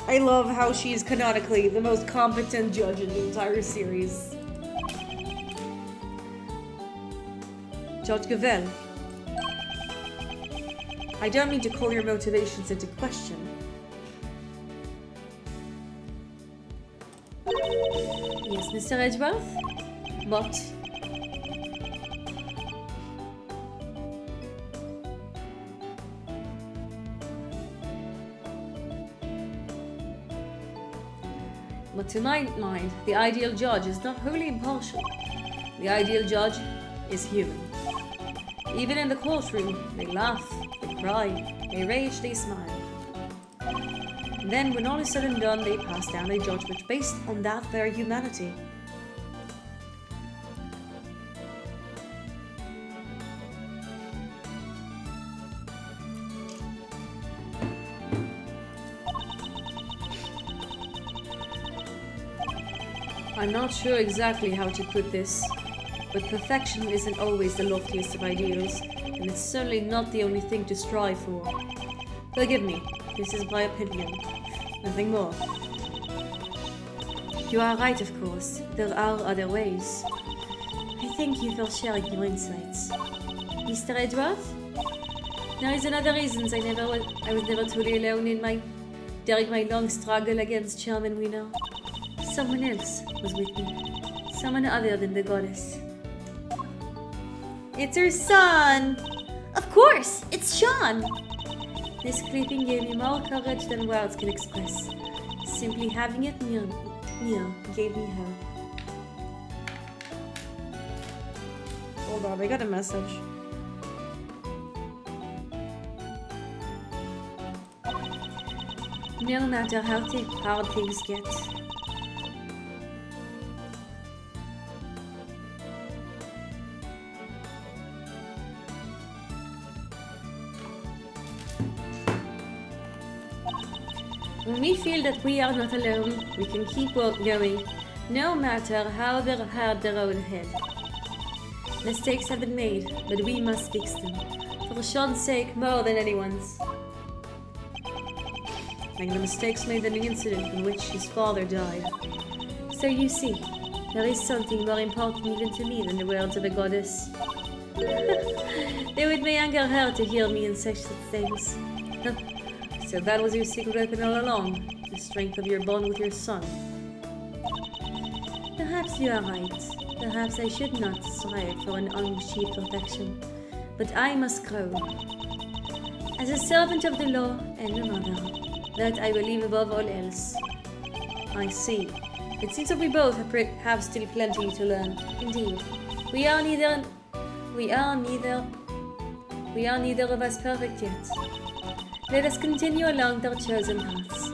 I love how she is canonically the most competent judge in the entire series. Judge Gavel, I don't mean to call your motivations into question. Yes, Mr. Edgeworth? What? But to my mind, the ideal judge is not wholly impartial. The ideal judge is human. Even in the courtroom, they laugh, they cry, they rage, they smile. And then, when all is said and done, they pass down a judgment based on that very humanity. I'm not sure exactly how to put this, but perfection isn't always the loftiest of ideals, and it's certainly not the only thing to strive for. Forgive me, this is my opinion, nothing more. You are right, of course. There are other ways. I thank you for sharing your insights. Mr. Edgeworth? There is another reason I was never truly alone during my long struggle against Charm and Winnow. Someone else was with me. Someone other than the goddess. It's her son! Of course! It's Sean! This clipping gave me more courage than words can express. Simply having it near gave me hope. Hold on, I got a message. No matter how hard things get, when we feel that we are not alone, we can keep going, no matter how hard the road ahead. Mistakes have been made, but we must fix them, for Sean's sake more than anyone's. Like the mistakes made in the incident in which his father died. So you see, there is something more important even to me than the words of a goddess. Though it may anger her to hear me and say such things. So that was your secret weapon all along, the strength of your bond with your son. Perhaps you are right. Perhaps I should not strive for an unachieved perfection. But I must grow. As a servant of the law and a mother, that I believe above all else. I see. It seems that we both have still plenty to learn. Indeed. We are neither of us perfect yet. Let us continue along our chosen paths,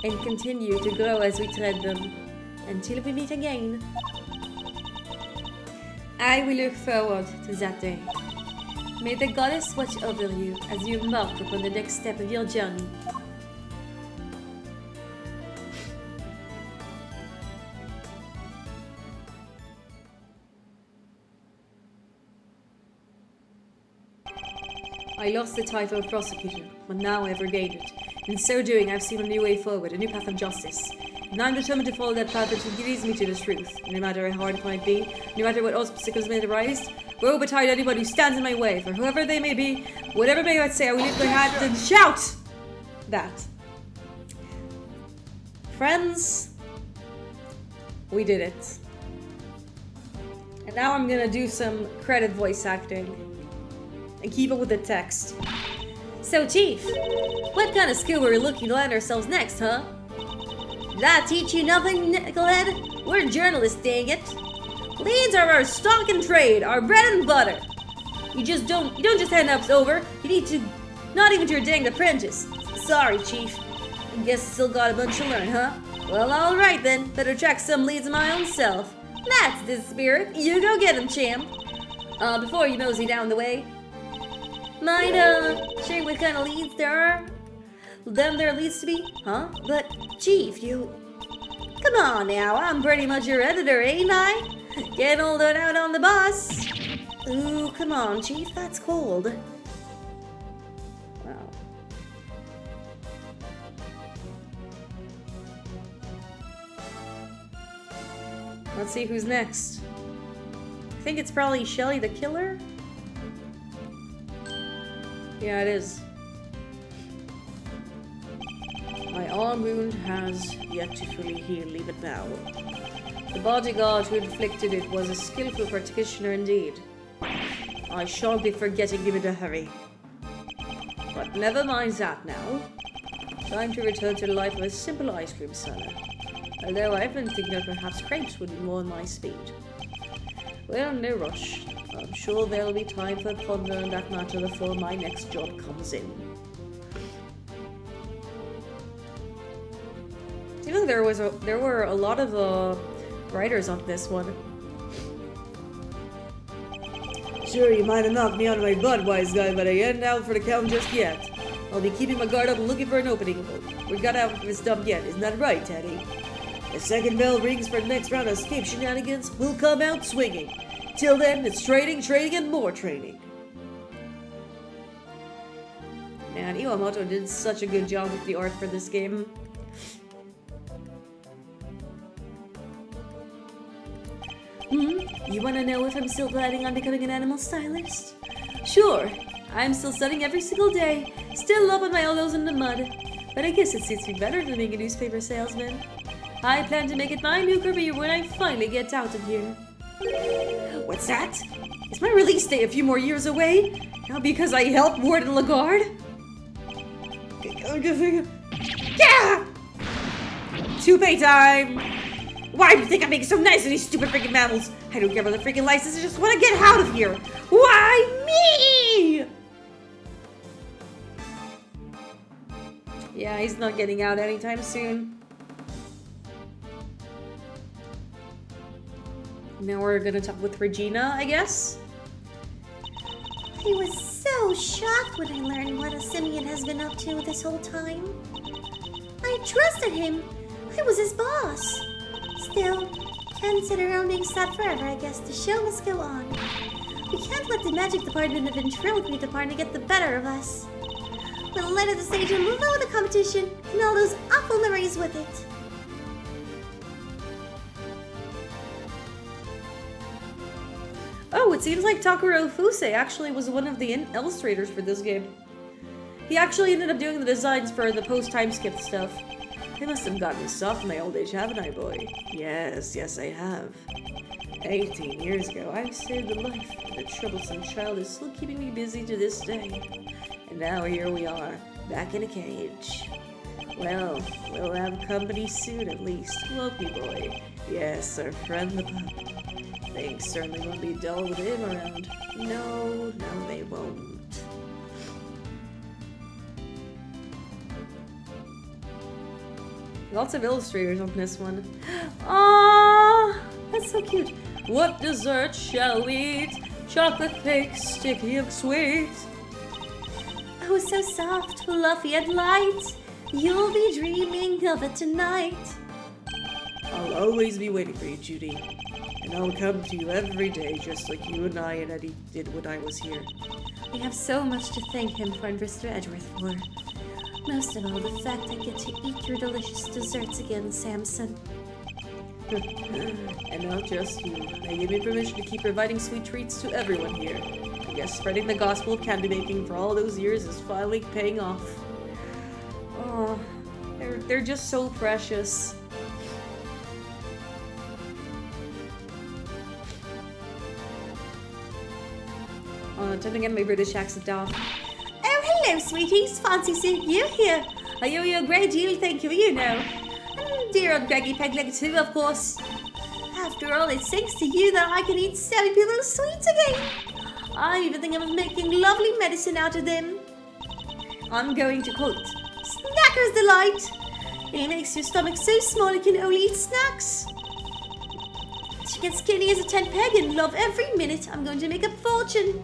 and continue to grow as we tread them, until we meet again. I will look forward to that day. May the goddess watch over you as you embark upon the next step of your journey. I lost the title of Prosecutor, but now I have regained it. In so doing, I've seen a new way forward, a new path of justice. And I'm determined to follow that path until it leads me to the truth, no matter how hard it might be, no matter what obstacles may arise. Woe betide anybody who stands in my way, for whoever they may be, whatever may I say, I will lift my hand and shout that. Friends, we did it. And now I'm gonna do some credit voice acting. And keep up with the text. So, Chief, what kind of skill were we looking to land ourselves next, huh? Did I teach you nothing, Nickelhead? We're journalists, dang it. Leads are our stock and trade, our bread and butter. You don't just hand us over. You need to, not even to your danged apprentice. Sorry, Chief. I guess still got a bunch to learn, huh? Well, alright then. Better track some leads of my own self. That's the spirit. You go get 'em, champ. Before you mosey down the way, mind, sharing what kind of leads there are? There leads to be? Huh? But, Chief, you... Come on now, I'm pretty much your editor, ain't I? Getting all that out on the bus. Ooh, come on, Chief, that's cold. Wow. Let's see who's next. I think it's probably Shelly the Killer? Yeah, it is. My arm wound has yet to fully heal even now. The bodyguard who inflicted it was a skillful practitioner indeed. I shan't be forgetting him in a hurry. But never mind that now. Time to return to the life of a simple ice cream seller. Although I've been thinking that perhaps crepes would be more my speed. Well, no rush. I'm sure there'll be time for ponder on that matter before my next job comes in. You know, there were a lot of writers on this one. Sure, you might have knocked me out of my butt, wise guy, but I ain't out for the count just yet. I'll be keeping my guard up and looking for an opening. We got out of this dump yet, isn't that right, Teddy? The second bell rings for the next round of escape shenanigans, we'll come out swinging. Till then, it's training, training, and more training. Man, Iwamoto did such a good job with the art for this game. You wanna know if I'm still planning on becoming an animal stylist? Sure. I'm still studying every single day, still up on my elbows in the mud. But I guess it suits me better than being a newspaper salesman. I plan to make it my new career when I finally get out of here. What's that? Is my release date a few more years away? Now because I helped Warden Lagarde? Yeah! Toupee time! Why do you think I'm being so nice to these stupid freaking mammals? I don't care about the freaking license, I just want to get out of here! Why me? Yeah, he's not getting out anytime soon. Now we're gonna talk with Regina, I guess? I was so shocked when I learned what a Simeon has been up to this whole time. I trusted him. I was his boss. Still, can't sit around being sad forever, I guess. The show must go on. We can't let the magic department and ventriloquy department get the better of us. We'll light up the stage and blow the competition and all those awful memories with it. Oh, it seems like Takuro Fusei actually was one of the illustrators for this game. He actually ended up doing the designs for the post-time skip stuff. I must have gotten soft in my old age, haven't I, boy? Yes, I have. 18 years ago, I saved a life, and the troublesome child is still keeping me busy to this day. And now here we are, back in a cage. Well, we'll have company soon at least, won't we, boy? Yes, our friend the pup. Things certainly won't be dull with him around. No, they won't. Lots of illustrators on this one. Ah, that's so cute. What dessert shall we eat? Chocolate cake, sticky and sweet. Oh, so soft, fluffy, and light. You'll be dreaming of it tonight. I'll always be waiting for you, Judy. And I'll come to you every day, just like you and I and Eddie did when I was here. We have so much to thank him for and Mr. Edgeworth for. Most of all, the fact I get to eat your delicious desserts again, Samson. And not just you. They gave me permission to keep providing sweet treats to everyone here. I guess spreading the gospel of candy making for all those years is finally paying off. Oh, they're just so precious. Time to get my British accent off. Oh, hello, sweeties. Fancy seeing you here. I owe you a great deal, thank you, you know. And dear old Greggy Pegleg too, of course. After all, it's thanks to you that I can eat 7 little sweets again. I'm even thinking of making lovely medicine out of them. I'm going to quote, Snacker's Delight. It makes your stomach so small you can only eat snacks. To get skinny as a tent peg and love every minute, I'm going to make a fortune.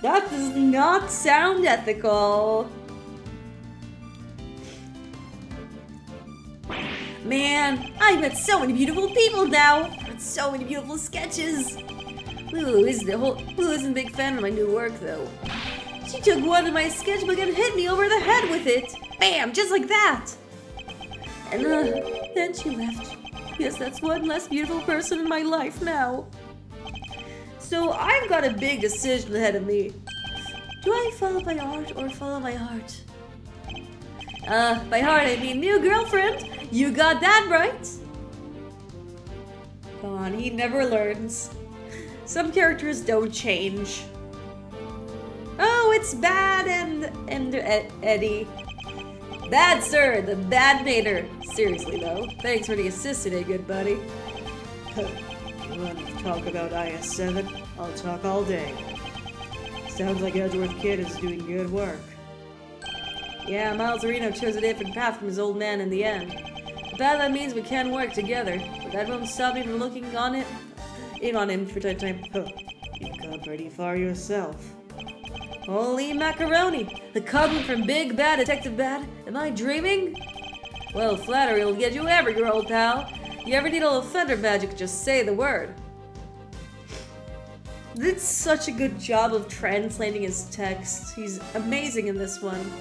That does not sound ethical. Man, I met so many beautiful people now. I read so many beautiful sketches. Lulu isn't a big fan of my new work, though. She took one of my sketchbook and hit me over the head with it. Bam, just like that. And then she left. Yes, that's one less beautiful person in my life now. So I've got a big decision ahead of me. Do I follow my art or follow my heart? By heart I mean new girlfriend. You got that right. Come on, he never learns. Some characters don't change. Oh, it's Bad and Eddie. Bad Sir, the Bad Nader. Seriously though, thanks for the assist today, good buddy. You want to talk about IS-7? I'll talk all day. Sounds like Edgeworth Kid is doing good work. Yeah, Miles Reno chose a different path from his old man in the end. A path that means we can work together, but that won't stop me from looking in on him for time. Huh. You've gone pretty far yourself. Holy macaroni! The cub from Big Bad Detective Bad? Am I dreaming? Well, flattery will get you everywhere, old pal. You ever need a little thunder magic, just say the word. Did such a good job of translating his text. He's amazing in this one.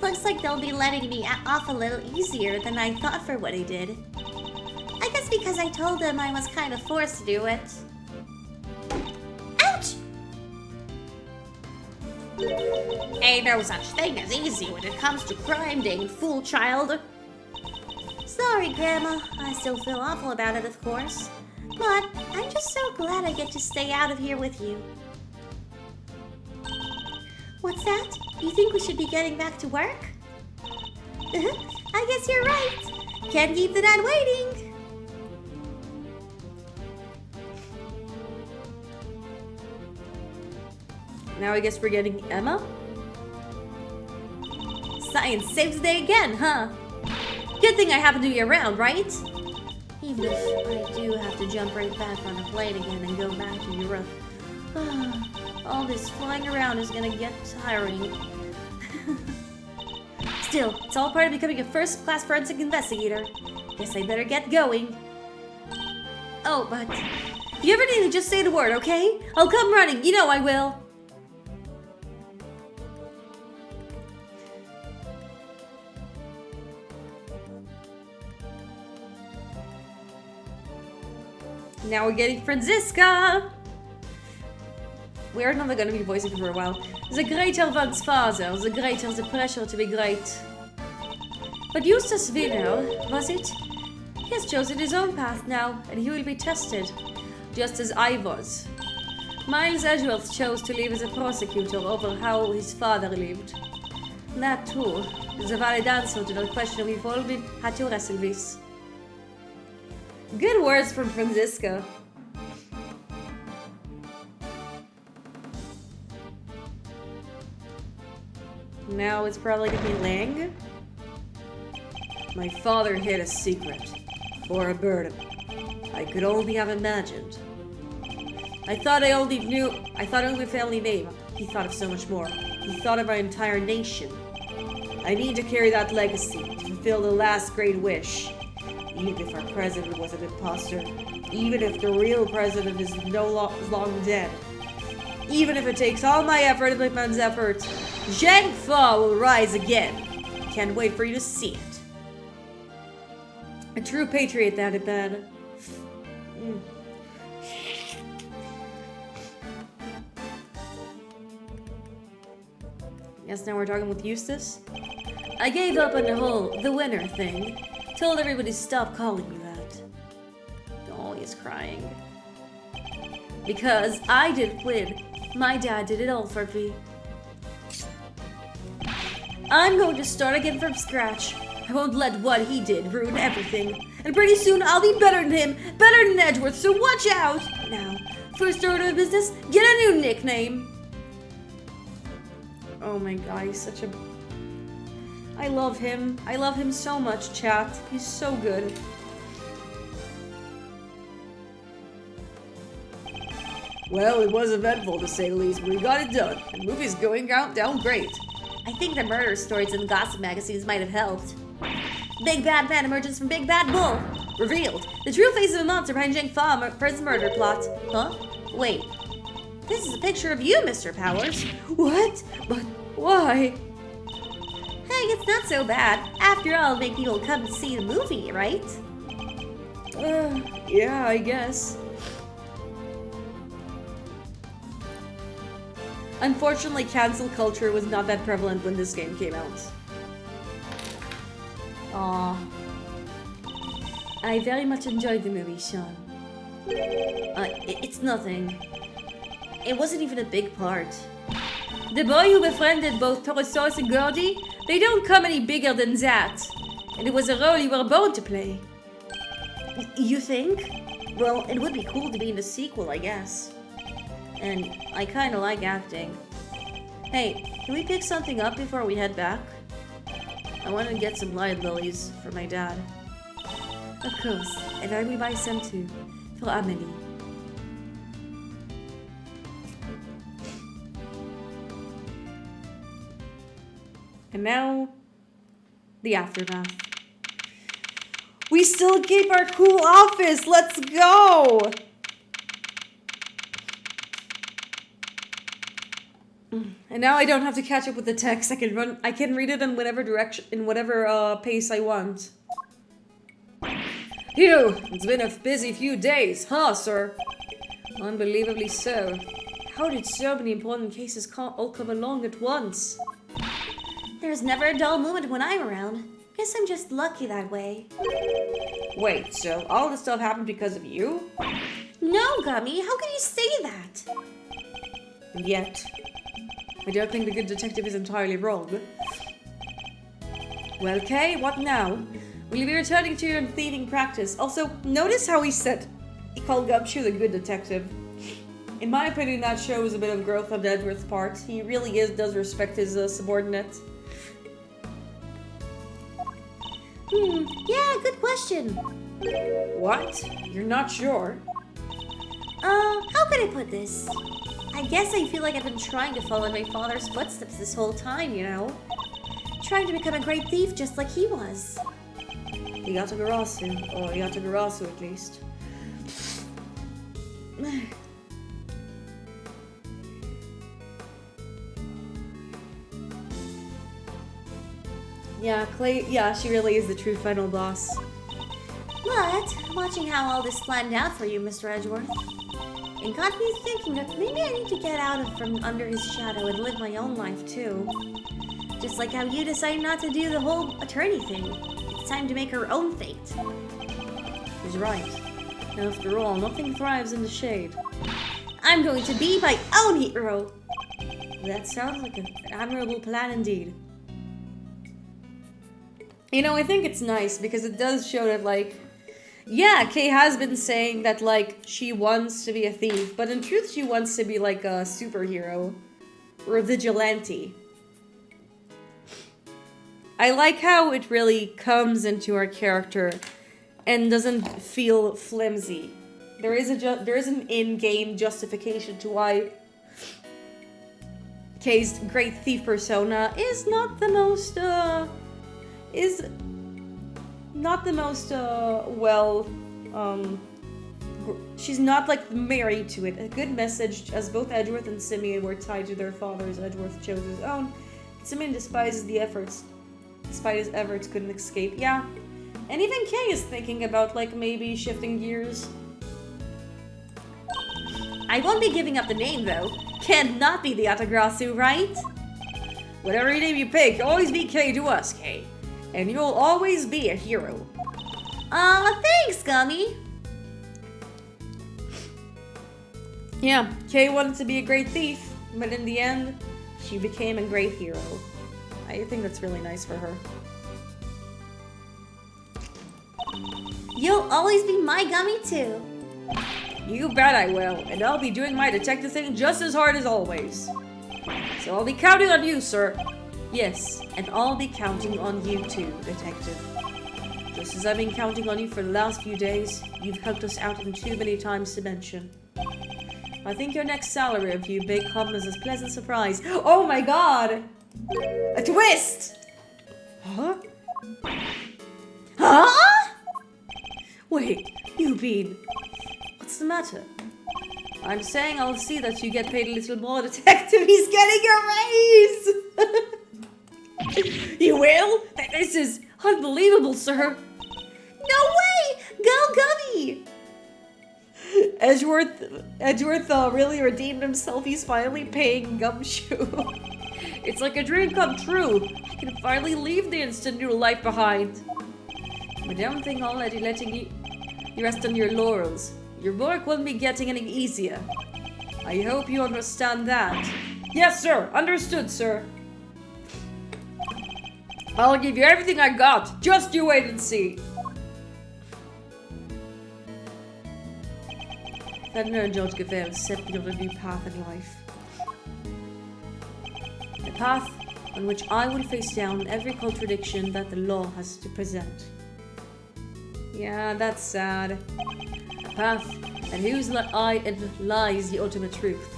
Looks like they'll be letting me off a little easier than I thought for what I did. I guess because I told them I was kind of forced to do it. Ouch! Ain't no such thing as easy when it comes to crime, dang fool child. Sorry, Grandma. I still feel awful about it, of course. But I'm just so glad I get to stay out of here with you. What's that? You think we should be getting back to work? I guess you're right. Can't keep the night waiting. Now I guess we're getting Emma? Science saves the day again, huh? Good thing I happen to be around, right? Even if I do have to jump right back on a plane again and go back to Europe. All this flying around is gonna get tiring. Still, it's all part of becoming a first-class forensic investigator. Guess I better get going. Oh, but if you ever need to, just say the word, okay? I'll come running, you know I will. Now we're getting Franziska! We're not going to be voicing her for a while. The greater one's father, the greater the pressure to be great. But Eustace Wiener, was it? He has chosen his own path now, and he will be tested, just as I was. Miles Edgeworth chose to live as a prosecutor over how his father lived. That, too, is a valid answer to the question we've all had to wrestle with. Good words from Franziska. Now it's probably gonna be Lang. My father hid a secret, or a burden, I could only have imagined. I thought only a family name. He thought of so much more. He thought of our entire nation. I need to carry that legacy, to fulfill the last great wish. Even if our president was an imposter, even if the real president is long dead, even if it takes all my effort and my man's effort, Zhang Fa will rise again. Can't wait for you to see it. A true patriot, that it bad. Yes, now we're talking with Eustace. I gave up on the winner thing. Told everybody to stop calling me that. Oh, he's crying. Because I didn't win. My dad did it all for me. I'm going to start again from scratch. I won't let what he did ruin everything. And pretty soon I'll be better than him, better than Edgeworth, so watch out! Now, first order of business, get a new nickname. Oh my god, he's such a... I love him. I love him so much, chat. He's so good. Well, it was eventful to say the least, but we got it done. The movie's going down great. I think the murder stories in the gossip magazines might have helped. Big Bad Man emerges from Big Bad Bull. Revealed. The true face of a monster behind Zhang Fa's murder plot. Huh? Wait. This is a picture of you, Mr. Powers. What? But why? Hey, it's not so bad. After all, it'll make people come to see the movie, right? Yeah, I guess. Unfortunately, cancel culture was not that prevalent when this game came out. Aww. I very much enjoyed the movie, Sean. It's nothing. It wasn't even a big part. The boy who befriended both Torosaurus and Gordy, they don't come any bigger than that. And it was a role you were born to play. You think? Well, it would be cool to be in the sequel, I guess. And I kinda like acting. Hey, can we pick something up before we head back? I want to get some light lilies for my dad. Of course, and I will buy some too, for Amelie. And now, the aftermath. We still keep our cool office. Let's go. And now I don't have to catch up with the text. I can read it in whatever direction, in whatever pace I want. Phew, it's been a busy few days, huh, sir? Unbelievably so. How did so many important cases all come along at once? There's never a dull moment when I'm around. Guess I'm just lucky that way. Wait, so all this stuff happened because of you? No, Gummy, how can you say that? And yet, I don't think the good detective is entirely wrong. Well, Kay, what now? Will you be returning to your thieving practice? Also, notice how he called Gumshoe the good detective. In my opinion, that shows a bit of growth on Edgeworth's part. He really does respect his subordinate. Yeah, good question. What? You're not sure? How can I put this? I guess I feel like I've been trying to follow my father's footsteps this whole time, you know? Trying to become a great thief just like he was. Yatagarasu, or Yatagarasu at least. Yeah, Clay, yeah, she really is the true final boss. But, watching how all this planned out for you, Mr. Edgeworth, it got me thinking that maybe I need to get out from under his shadow and live my own life too. Just like how you decided not to do the whole attorney thing. It's time to make her own fate. He's right. After all, nothing thrives in the shade. I'm going to be my own hero! That sounds like an admirable plan indeed. You know, I think it's nice because it does show that, like, yeah, Kay has been saying that, like, she wants to be a thief, but in truth, she wants to be, like, a superhero or a vigilante. I like how it really comes into her character and doesn't feel flimsy. There is an in-game justification to why Kay's great thief persona is not the most, she's not, like, married to it. A good message, as both Edgeworth and Simeon were tied to their fathers. Edgeworth chose his own. Simeon despises the efforts. Despite his efforts, couldn't escape. Yeah. And even Kay is thinking about, like, maybe shifting gears. I won't be giving up the name, though. Can't not be the Yatagrasu, right? Whatever name you pick, always be Kay to us, Kay. And you'll always be a hero. Aw, thanks, Gummy. Yeah, Kay wanted to be a great thief, but in the end, she became a great hero. I think that's really nice for her. You'll always be my Gummy, too. You bet I will, and I'll be doing my detective thing just as hard as always. So I'll be counting on you, sir. Yes, and I'll be counting on you too, detective. Just as I've been counting on you for the last few days, you've helped us out in too many times to mention. I think your next salary review may come as a pleasant surprise. Oh my god! A twist! Huh? Huh? Wait, you mean... What's the matter? I'm saying I'll see that you get paid a little more, detective. He's getting a raise! You will? This is unbelievable, sir. No way! Go Gummy! Edgeworth really redeemed himself. He's finally paying Gumshoe. It's like a dream come true. I can finally leave the instant new life behind. But I don't think I'll letting you rest on your laurels. Your work won't be getting any easier. I hope you understand that. Yes, sir. Understood, sir. I'll give you everything I got. Just you wait and see. Ferdinand George Gavel set me on a new path in life. A path on which I will face down every contradiction that the law has to present. Yeah, that's sad. A path at whose eye lies the ultimate truth.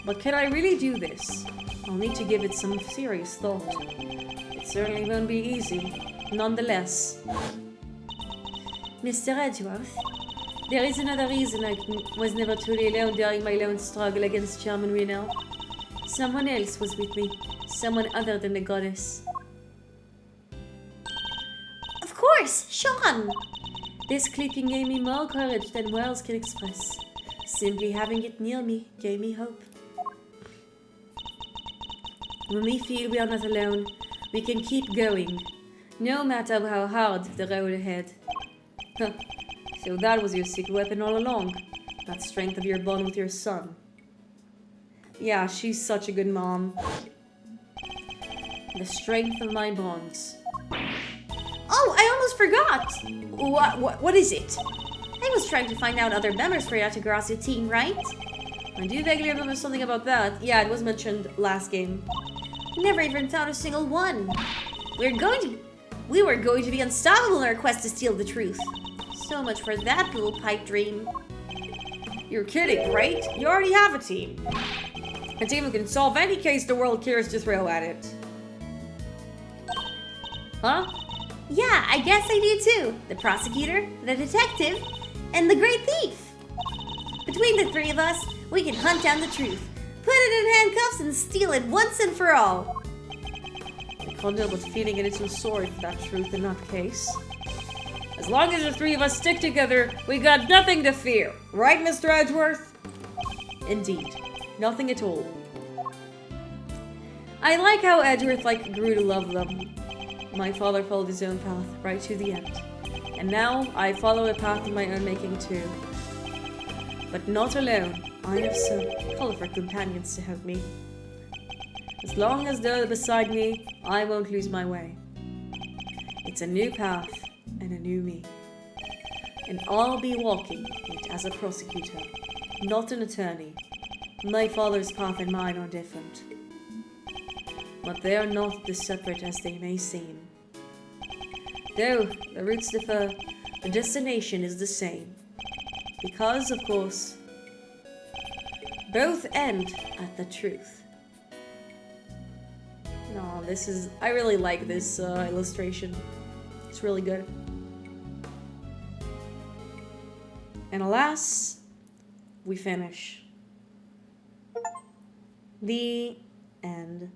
But can I really do this? I'll need to give it some serious thought. It certainly won't be easy, nonetheless. Mr. Edgeworth, there is another reason I was never truly alone during my lone struggle against Chairman Reno. Someone else was with me. Someone other than the goddess. Of course, Sean! This clicking gave me more courage than words can express. Simply having it near me gave me hope. When we feel we are not alone, we can keep going, no matter how hard the road ahead. Huh. So that was your secret weapon all along. That strength of your bond with your son. Yeah, she's such a good mom. The strength of my bonds. Oh, I almost forgot! What is it? I was trying to find out other members for your Degrassi team, right? I do vaguely remember something about that. Yeah, it was mentioned last game. Never even found a single one. We were going to be unstoppable in our quest to steal the truth. So much for that little pipe dream. You're kidding, right? You already have a team. A team who can solve any case the world cares to throw at it. Huh? Yeah, I guess I do too. The prosecutor, the detective, and the great thief. Between the three of us, we can hunt down the truth, put it in handcuffs, and steal it once and for all. I can't help but feeling a little sorry for that truth in that case. As long as the three of us stick together, we got nothing to fear. Right, Mr. Edgeworth? Indeed. Nothing at all. I like how Edgeworth grew to love them. My father followed his own path right to the end. And now I follow a path of my own making too. But not alone. I have some colorful companions to help me. As long as they're beside me, I won't lose my way. It's a new path and a new me. And I'll be walking it as a prosecutor, not an attorney. My father's path and mine are different. But they are not as separate as they may seem. Though the routes differ, the destination is the same. Because, of course, both end at the truth. No, I really like this illustration. It's really good. And alas, we finish. The end.